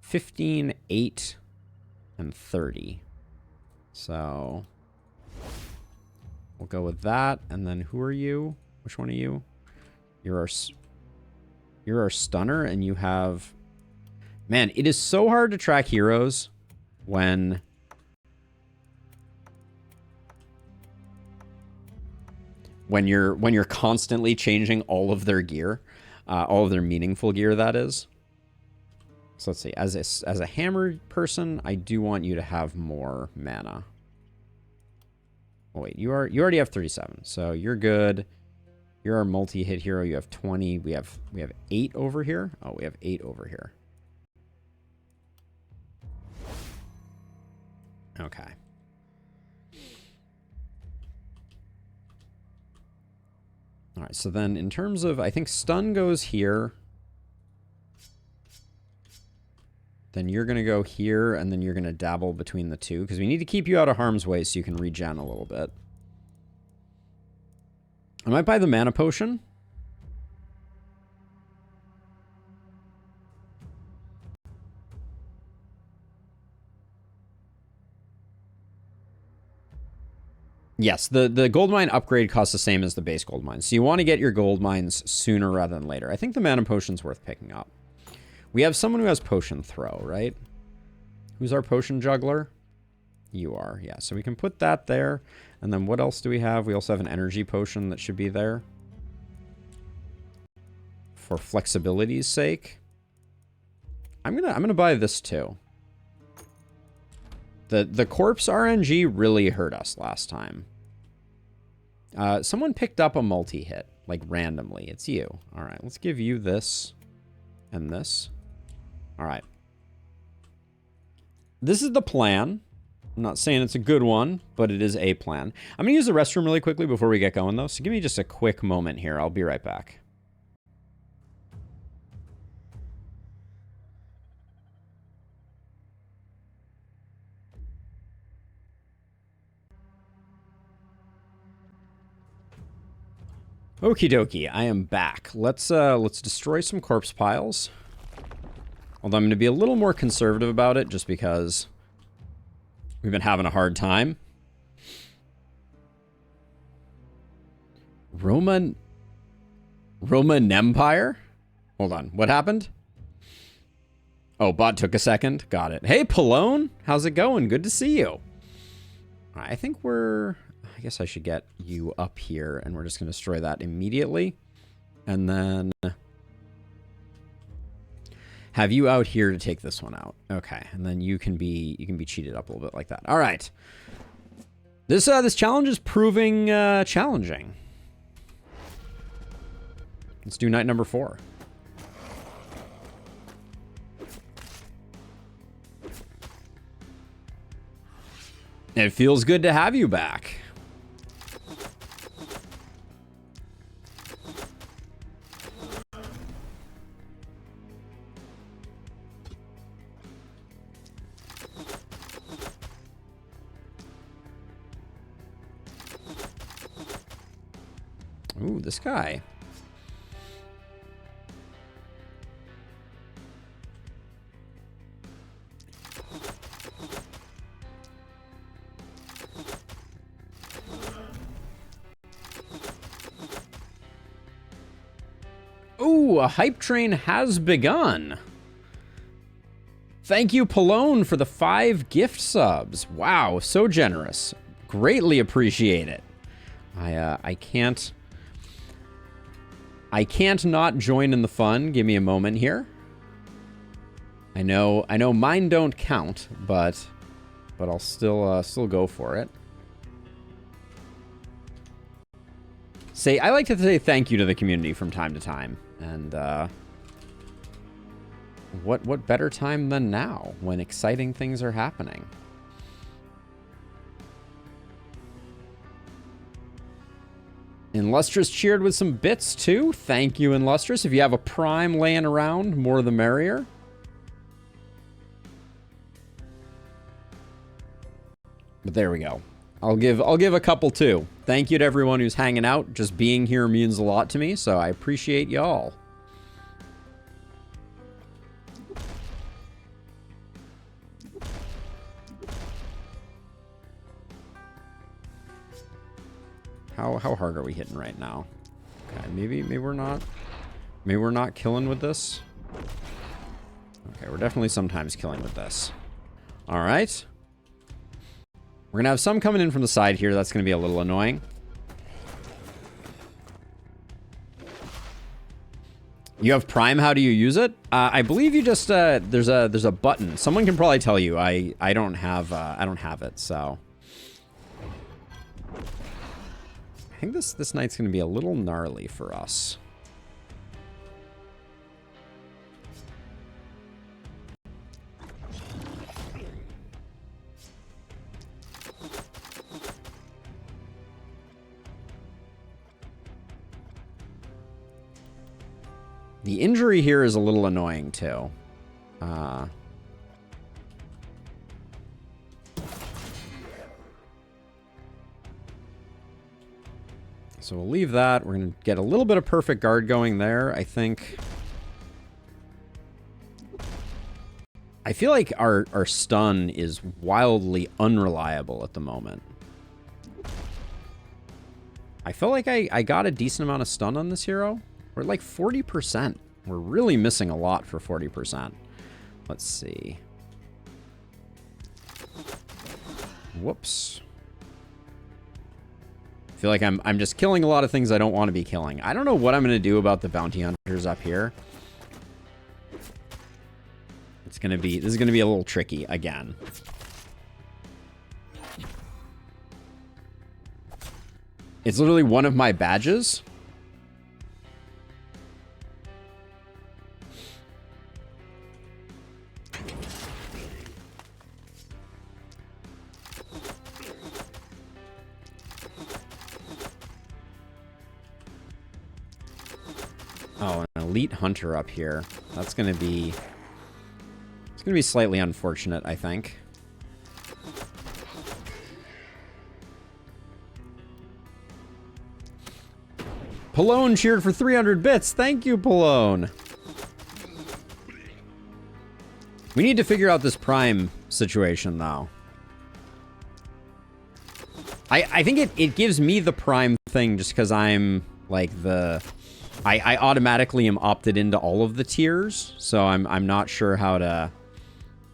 15, 8, and 30. So we'll go with that. And then who are you? Which one are you? You're our stunner, and you have... Man, it is so hard to track heroes when... When you're constantly changing all of their gear. All of their meaningful gear, that is. So let's see. As a hammer person, I do want you to have more mana. Oh, wait, you already have 37, so you're good. You're our multi-hit hero. You have 20. We have 8 over here. Oh, we have 8 over here. Okay. All right, so then in terms of, I think stun goes here. Then you're going to go here, and then you're going to dabble between the two, because we need to keep you out of harm's way so you can regen a little bit. I might buy the mana potion. Yes, the gold mine upgrade costs the same as the base gold mine. So you want to get your gold mines sooner rather than later. I think the mana potion's worth picking up. We have someone who has potion throw, right? Who's our potion juggler? You are, yeah. So we can put that there. And then what else do we have? We also have an energy potion that should be there. For flexibility's sake. I'm gonna buy this too. The corpse RNG really hurt us last time. Someone picked up a multi-hit, like randomly. It's you. All right, let's give you this and this. All right. This is the plan. I'm not saying it's a good one, but it is a plan. I'm going to use the restroom really quickly before we get going, though. So give me just a quick moment here. I'll be right back. Okie dokie, I am back. Let's destroy some corpse piles. Although I'm going to be a little more conservative about it, just because we've been having a hard time. Roman Empire? Hold on, what happened? Oh, bot took a second. Got it. Hey, Pallone, how's it going? Good to see you. I think I guess I should get you up here, and we're just going to destroy that immediately. And then have you out here to take this one out. Okay, and then you can be cheated up a little bit like that. All right. This challenge is proving challenging. Let's do night number 4. It feels good to have you back. Ooh, this guy. Ooh, a hype train has begun. Thank you, Pallone, for the 5 gift subs. Wow, so generous. Greatly appreciate it. I can't not join in the fun. Give me a moment here. I know mine don't count, but I'll still go for it. I like to say thank you to the community from time to time, and what better time than now when exciting things are happening? Illustrious cheered with some bits too. Thank you, Illustrious. If you have a prime laying around, more the merrier. But there we go. I'll give a couple too. Thank you to everyone who's hanging out. Just being here means a lot to me, so I appreciate y'all. How hard are we hitting right now? Okay, maybe we're not. Maybe we're not killing with this. Okay, we're definitely sometimes killing with this. All right. We're gonna have some coming in from the side here. That's gonna be a little annoying. You have Prime. How do you use it? I believe you just there's a button. Someone can probably tell you. I don't have it. So I think this night's gonna be a little gnarly for us. The injury here is a little annoying, too. So we'll leave that. We're going to get a little bit of perfect guard going there, I think. I feel like our stun is wildly unreliable at the moment. I feel like I got a decent amount of stun on this hero. We're like 40%. We're really missing a lot for 40%. Let's see. Whoops. I feel like I'm just killing a lot of things I don't want to be killing. I don't know what I'm going to do about the bounty hunters up here. This is going to be a little tricky again. It's literally one of my badges. Oh, an elite hunter up here. That's going to be... It's going to be slightly unfortunate, I think. Pallone cheered for 300 bits. Thank you, Pallone. We need to figure out this Prime situation, though. I think it gives me the Prime thing just because I'm, like, the... I automatically am opted into all of the tiers, so I'm not sure how to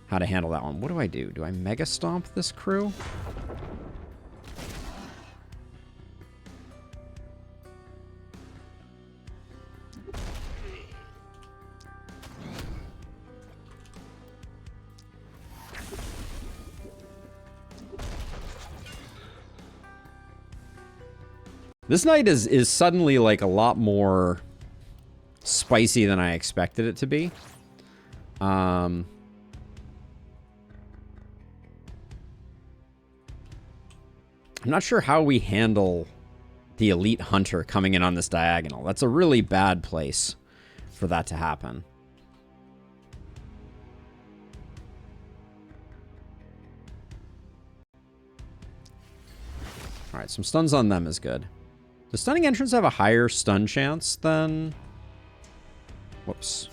handle that one. What do I do? Do I Mega Stomp this crew? This night is suddenly like a lot more spicy than I expected it to be. I'm not sure how we handle the elite hunter coming in on this diagonal. That's a really bad place for that to happen. All right, some stuns on them is good. Does stunning entrance have a higher stun chance than... Whoops.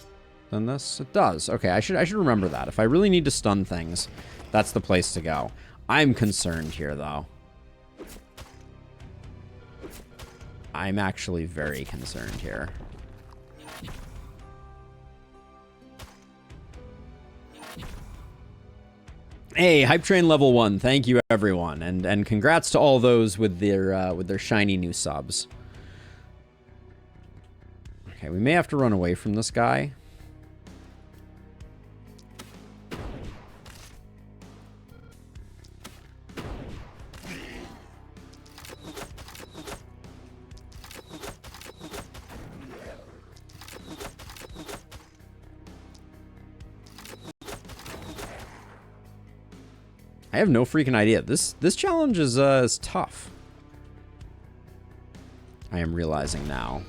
Than this? It does. Okay, I should remember that. If I really need to stun things, that's the place to go. I'm concerned here, though. I'm actually very concerned here. Hey, Hype Train level 1. Thank you, everyone, and congrats to all those with their shiny new subs. Okay, we may have to run away from this guy. I have no freaking idea. This challenge is tough. I am realizing now.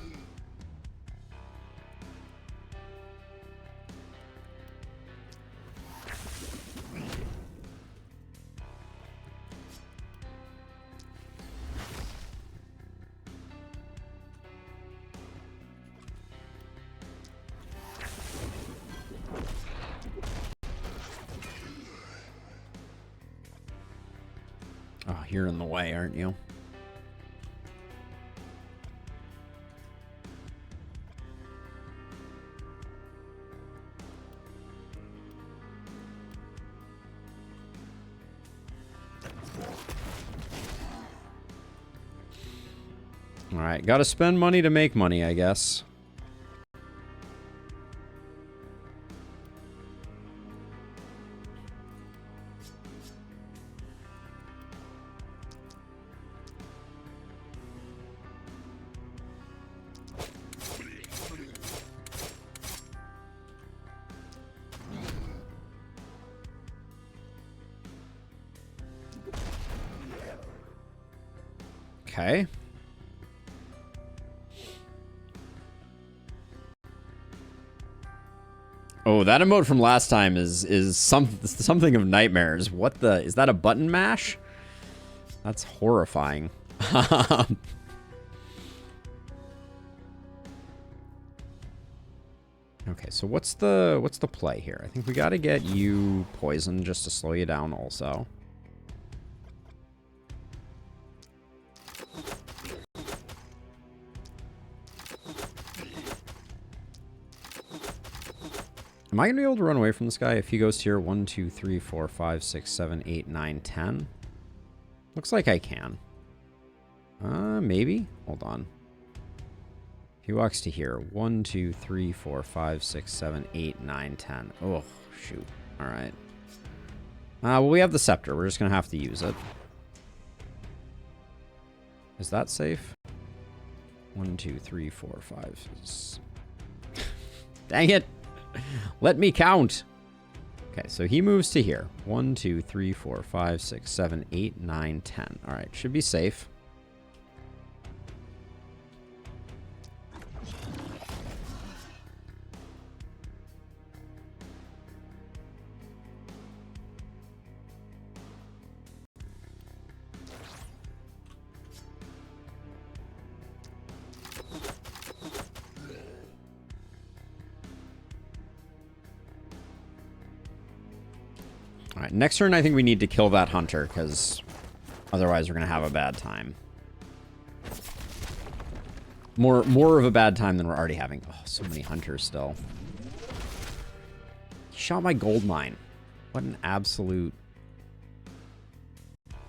Oh, you're in the way, aren't you? Alright, gotta spend money to make money, I guess. Okay. Oh, that emote from last time is something of nightmares. What the? Is that a button mash? That's horrifying. Okay, so what's the play here? I think we got to get you poisoned just to slow you down also. Am I going to be able to run away from this guy if he goes here? 1, 2, 3, 4, 5, 6, 7, 8, 9, 10. Looks like I can. Maybe? Hold on. If he walks to here. 1, 2, 3, 4, 5, 6, 7, 8, 9, 10. Oh, shoot. Alright. Well, we have the scepter. We're just going to have to use it. Is that safe? 1, 2, 3, 4, 5. Dang it! Let me count. Okay, so he moves to here. 1, 2, 3, 4, 5, 6, 7, 8, 9, 10. All right, should be safe. All right, next turn I think we need to kill that hunter, because otherwise we're going to have a bad time. More of a bad time than we're already having. Oh, so many hunters still. He shot my gold mine. What an absolute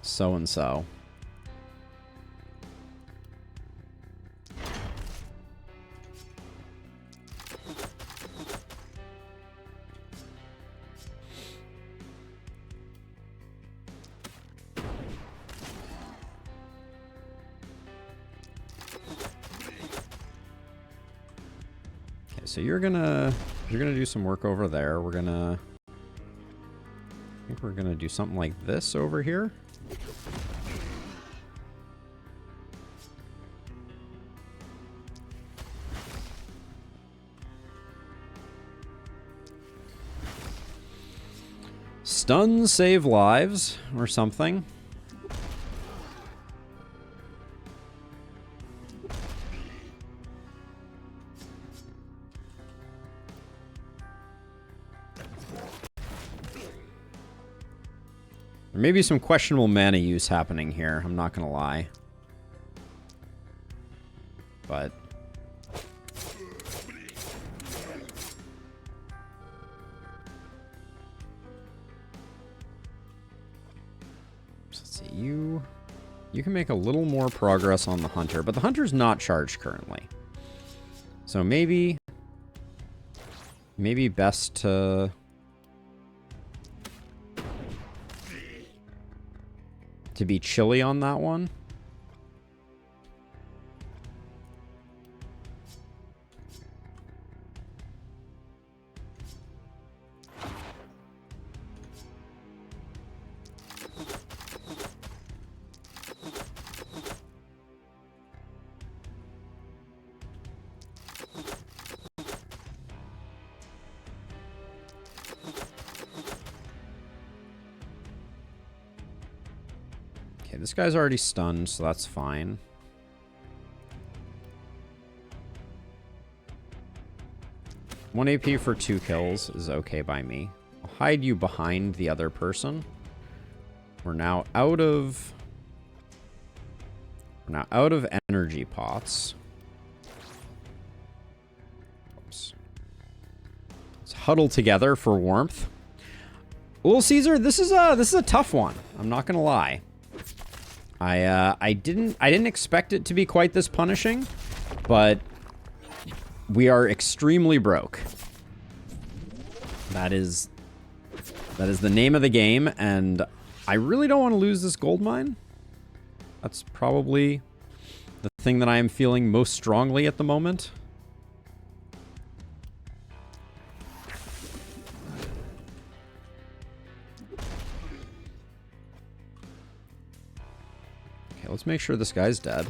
so-and-so. So you're gonna do some work over there. I think we're gonna do something like this over here. Stun, save lives, or something. There may be some questionable mana use happening here, I'm not gonna lie. But let's see, you can make a little more progress on the hunter, but the hunter's not charged currently. So maybe best to be chilly on that one. This guy's already stunned, so that's fine. One AP for 2 kills is okay by me. I'll hide you behind the other person. We're now out of energy pots. Oops. Let's huddle together for warmth. Little Caesar, this is a tough one. I'm not gonna lie. I didn't expect it to be quite this punishing, but we are extremely broke. That is the name of the game, and I really don't want to lose this gold mine. That's probably the thing that I am feeling most strongly at the moment. Okay, let's make sure this guy's dead.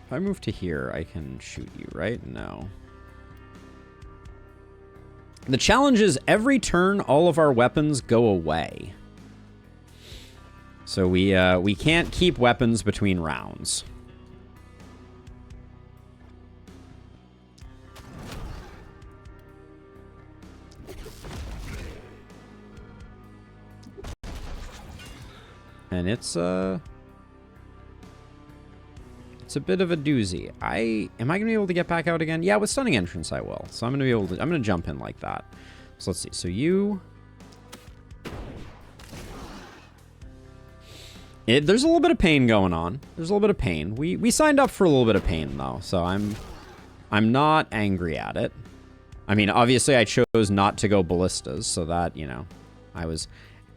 If I move to here, I can shoot you, right? No. The challenge is every turn, all of our weapons go away. So we can't keep weapons between rounds. And it's a bit of a doozy. Am I gonna be able to get back out again? Yeah, with stunning entrance I will. So I'm gonna be able to. I'm gonna jump in like that. So let's see. So you. There's a little bit of pain going on. There's a little bit of pain. We signed up for a little bit of pain though, so I'm not angry at it. I mean, obviously I chose not to go ballistas, so that, you know, I was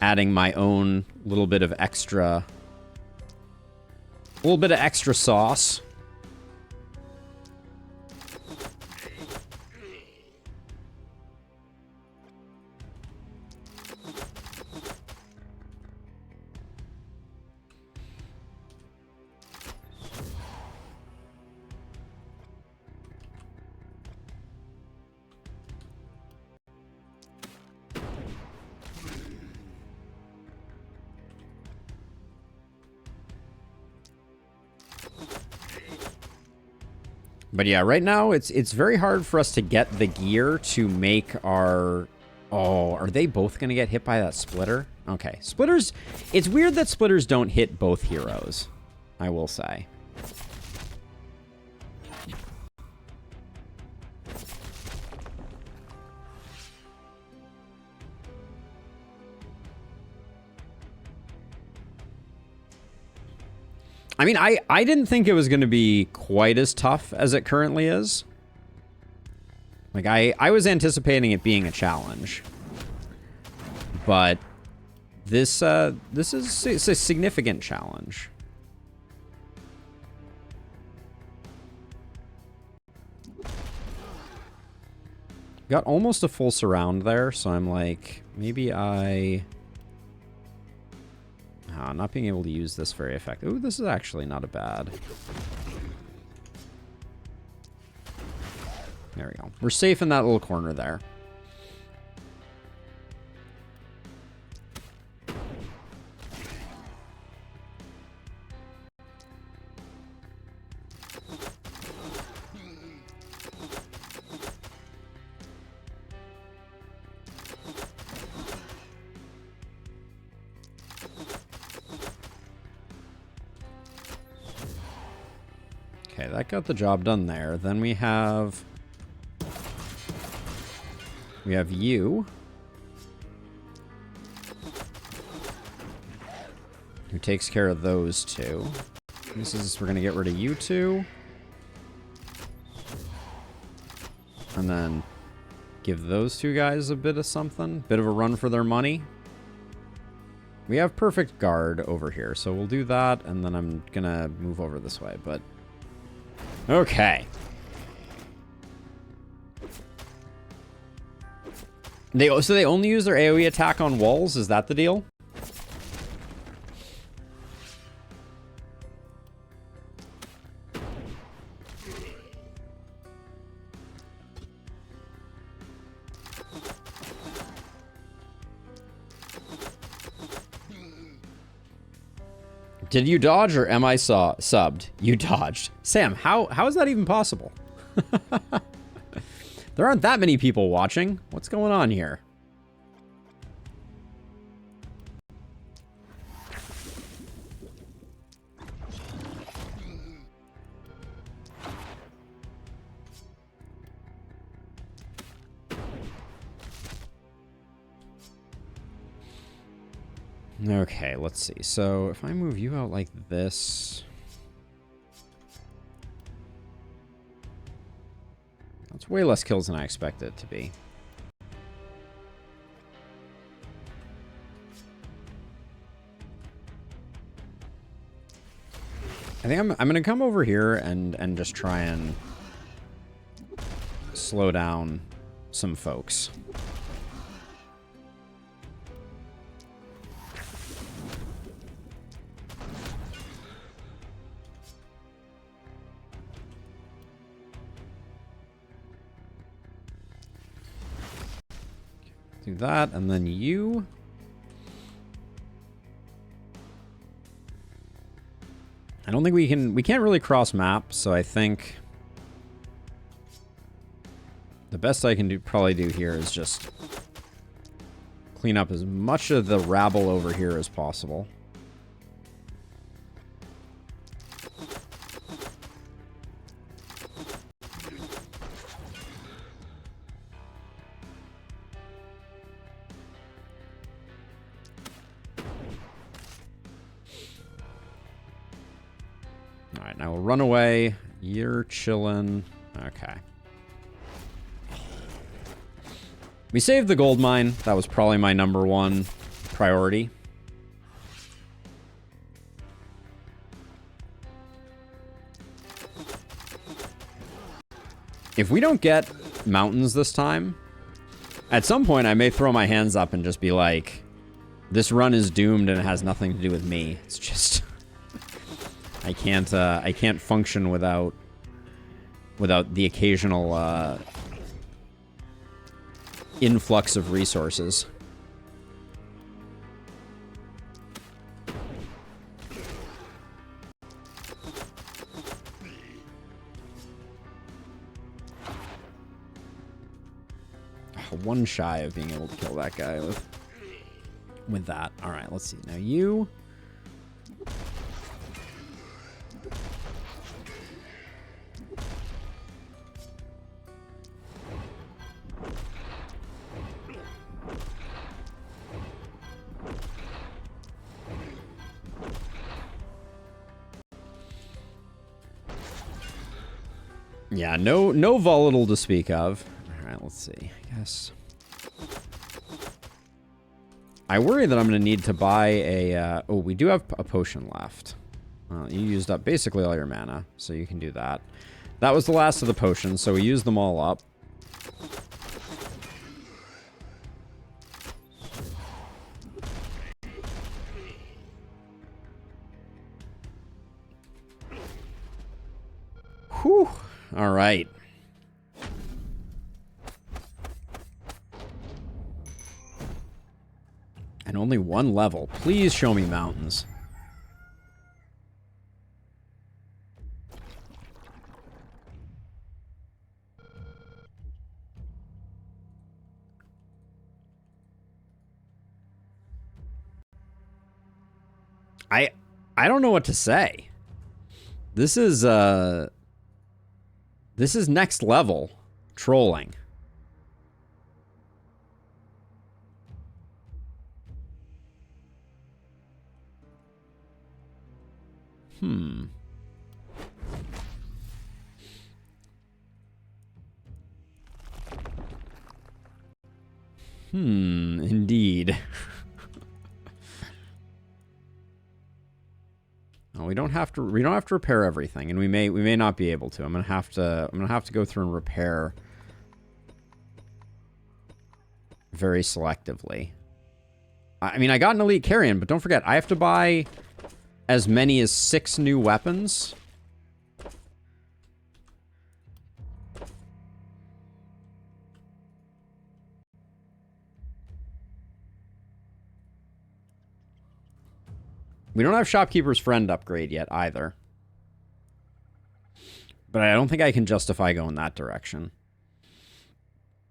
adding my own little bit of extra sauce. But yeah, right now it's very hard for us to get the gear to make our... Oh, are they both going to get hit by that splitter? Okay, splitters... It's weird that splitters don't hit both heroes, I will say. I mean, I didn't think it was going to be quite as tough as it currently is. Like, I was anticipating it being a challenge. But this is a significant challenge. Got almost a full surround there, so I'm like, maybe I... not being able to use this very effective. Ooh, this is actually not a bad. There we go. We're safe in that little corner there. Okay, that got the job done there. Then we have you, who takes care of those two. We're gonna get rid of you two, and then give those two guys a bit of something, bit of a run for their money. We have perfect guard over here, so we'll do that, and then I'm gonna move over this way, but okay. So they only use their AoE attack on walls? Is that the deal? Did you dodge or am I subbed? You dodged. Sam, how is that even possible? There aren't that many people watching. What's going on here? Okay, let's see. So if I move you out like this... That's way less kills than I expected it to be. I think I'm going to come over here and just try and slow down some folks. Do that, and then you. I don't think we can't really cross map, so I think the best I can probably do here is just clean up as much of the rabble over here as possible. Alright, now we'll run away. You're chilling. Okay. We saved the gold mine. That was probably my #1 priority. If we don't get mountains this time, at some point I may throw my hands up and just be like, this run is doomed and it has nothing to do with me. It's just... I can't function without the occasional influx of resources. One shy of being able to kill that guy with that. All right, let's see. Now you. Yeah, no volatile to speak of. All right, let's see. I guess I worry that I'm going to need to buy a... oh, we do have a potion left. You used up basically all your mana, so you can do that. That was the last of the potions, so we used them all up. Whew. All right. And only one level. Please show me mountains. I don't know what to say. This is next level trolling. Indeed. No, we don't have to repair everything, and we may not be able to. I'm gonna have to go through and repair very selectively. I mean, I got an elite carrion, but don't forget, I have to buy as many as 6 new weapons. We don't have Shopkeeper's Friend upgrade yet either. But I don't think I can justify going that direction.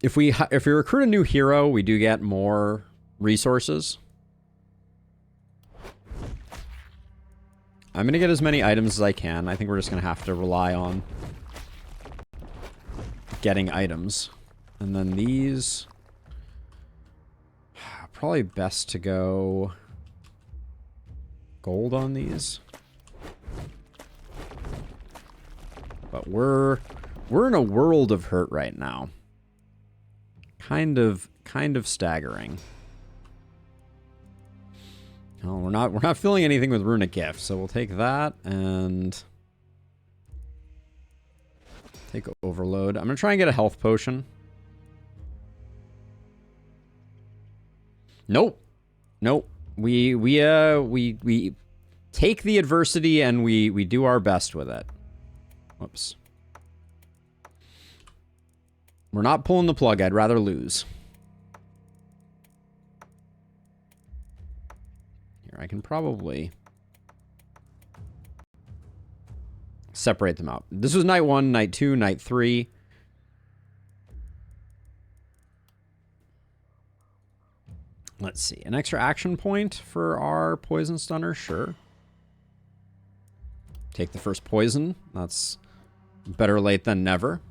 If we recruit a new hero, we do get more resources. I'm going to get as many items as I can. I think we're just going to have to rely on getting items. And then these... Probably best to go... gold on these. But we're in a world of hurt right now. Kind of staggering. Oh, we're not filling anything with runic gift, so we'll take that and take overload. I'm gonna try and get a health potion. Nope. We take the adversity and we do our best with it. Whoops. We're not pulling the plug. I'd rather lose. Here, I can probably separate them out. This was night 1, night 2, night 3. Let's see. An extra action point for our poison stunner? Sure. Take the first poison. That's better late than never.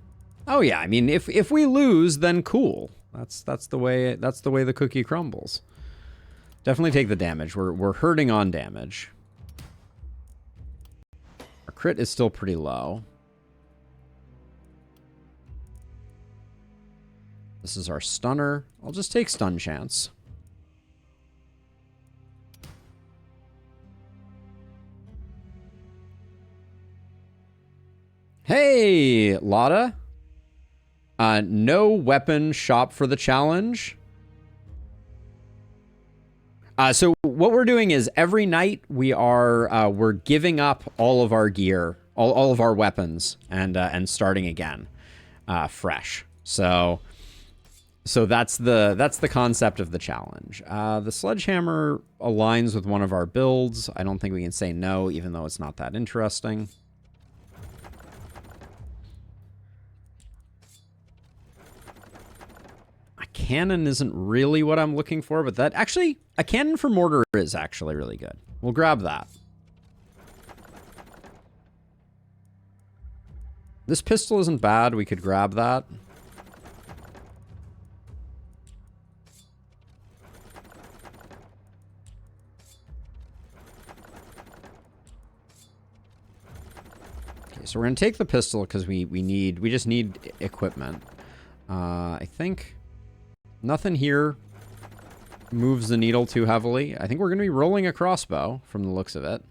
Oh yeah, I mean if we lose, then cool. That's the way the cookie crumbles. Definitely take the damage. We're hurting on damage. Our crit is still pretty low. This is our stunner. I'll just take stun chance. Hey, Lotta. No weapon shop for the challenge. So what we're doing is every night we're giving up all of our gear, all of our weapons, and starting again, fresh. So that's the concept of the challenge. The sledgehammer aligns with one of our builds. I don't think we can say no, even though it's not that interesting. Cannon isn't really what I'm looking for, but that actually, a cannon for mortar is actually really good. We'll grab that. This pistol isn't bad. We could grab that. Okay, so we're gonna take the pistol because we just need equipment. I think nothing here moves the needle too heavily. I think we're going to be rolling a crossbow from the looks of it.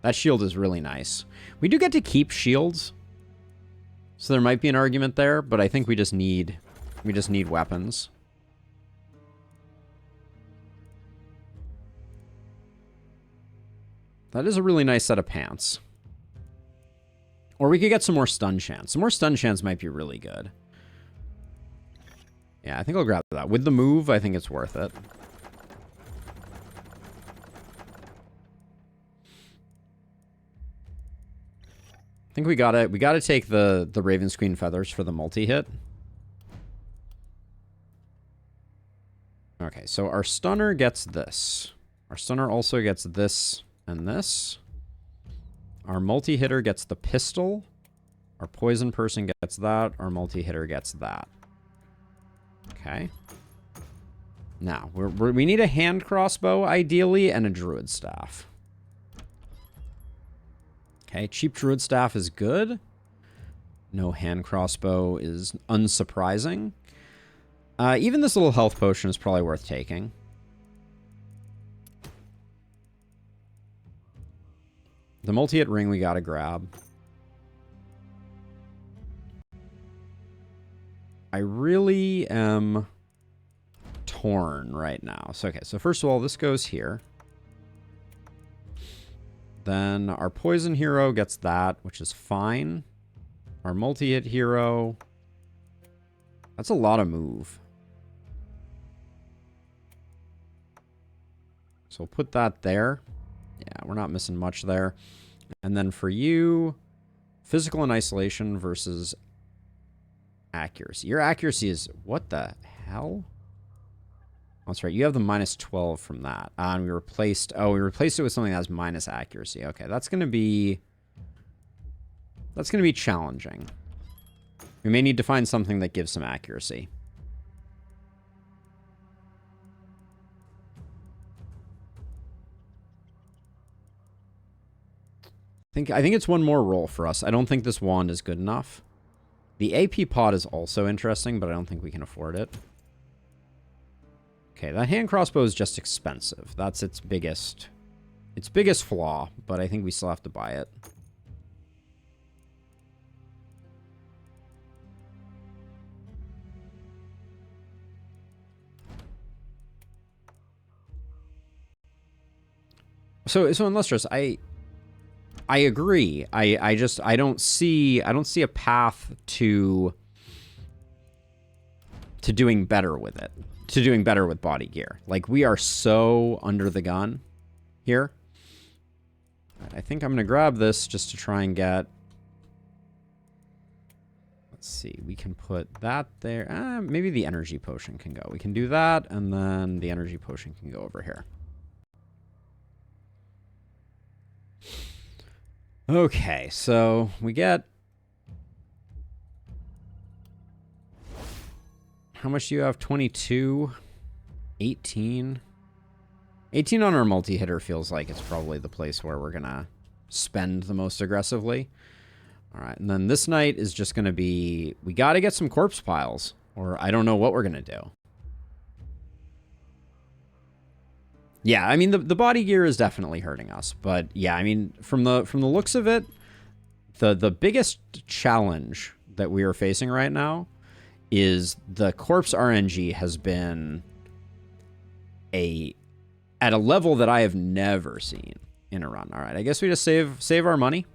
That shield is really nice. We do get to keep shields, so there might be an argument there, but I think we just need weapons. That is a really nice set of pants. Or we could get some more stun chance. Some more stun chance might be really good. Yeah, I think I'll grab that. With the move, I think it's worth it. I think we gotta take the Raven's Queen feathers for the multi-hit. Okay, so our stunner gets this. Our stunner also gets this and this. Our multi-hitter gets the pistol. Our poison person gets that. Our multi-hitter gets that. Okay. Now, we need a hand crossbow, ideally, and a druid staff. Okay, cheap druid staff is good. No hand crossbow is unsurprising. Even this little health potion is probably worth taking. The multi-hit ring we gotta grab. I really am torn right now. So, okay, so first of all, this goes here. Then our poison hero gets that, which is fine. Our multi-hit hero... That's a lot of move. So we'll put that there. Yeah, we're not missing much there. And then for you, physical and isolation versus accuracy. Your accuracy is... What the hell? That's right. You have the minus 12 from that. And we replaced... Oh, we replaced it with something that has minus accuracy. Okay, that's going to be... That's going to be challenging. We may need to find something that gives some accuracy. I think it's one more roll for us. I don't think this wand is good enough. The AP pod is also interesting, but I don't think we can afford it. Okay, that hand crossbow is just expensive. That's its biggest flaw, but I think we still have to buy it. So in Lustros, I agree. I don't see a path to doing better with it. To doing better with body gear. Like, we are so under the gun here. I think I'm going to grab this just to try and get... Let's see. We can put that there. Maybe the energy potion can go. We can do that, and then the energy potion can go over here. Okay, so we get... How much do you have? 22? 18? 18 on our multi-hitter feels like it's probably the place where we're going to spend the most aggressively. All right, and then this night is just going to be... We got to get some corpse piles, or I don't know what we're going to do. Yeah, I mean, the body gear is definitely hurting us. But yeah, I mean, from the looks of it, the biggest challenge that we are facing right now is the corpse RNG has been at a level that I have never seen in a run. All right, I guess we just save our money.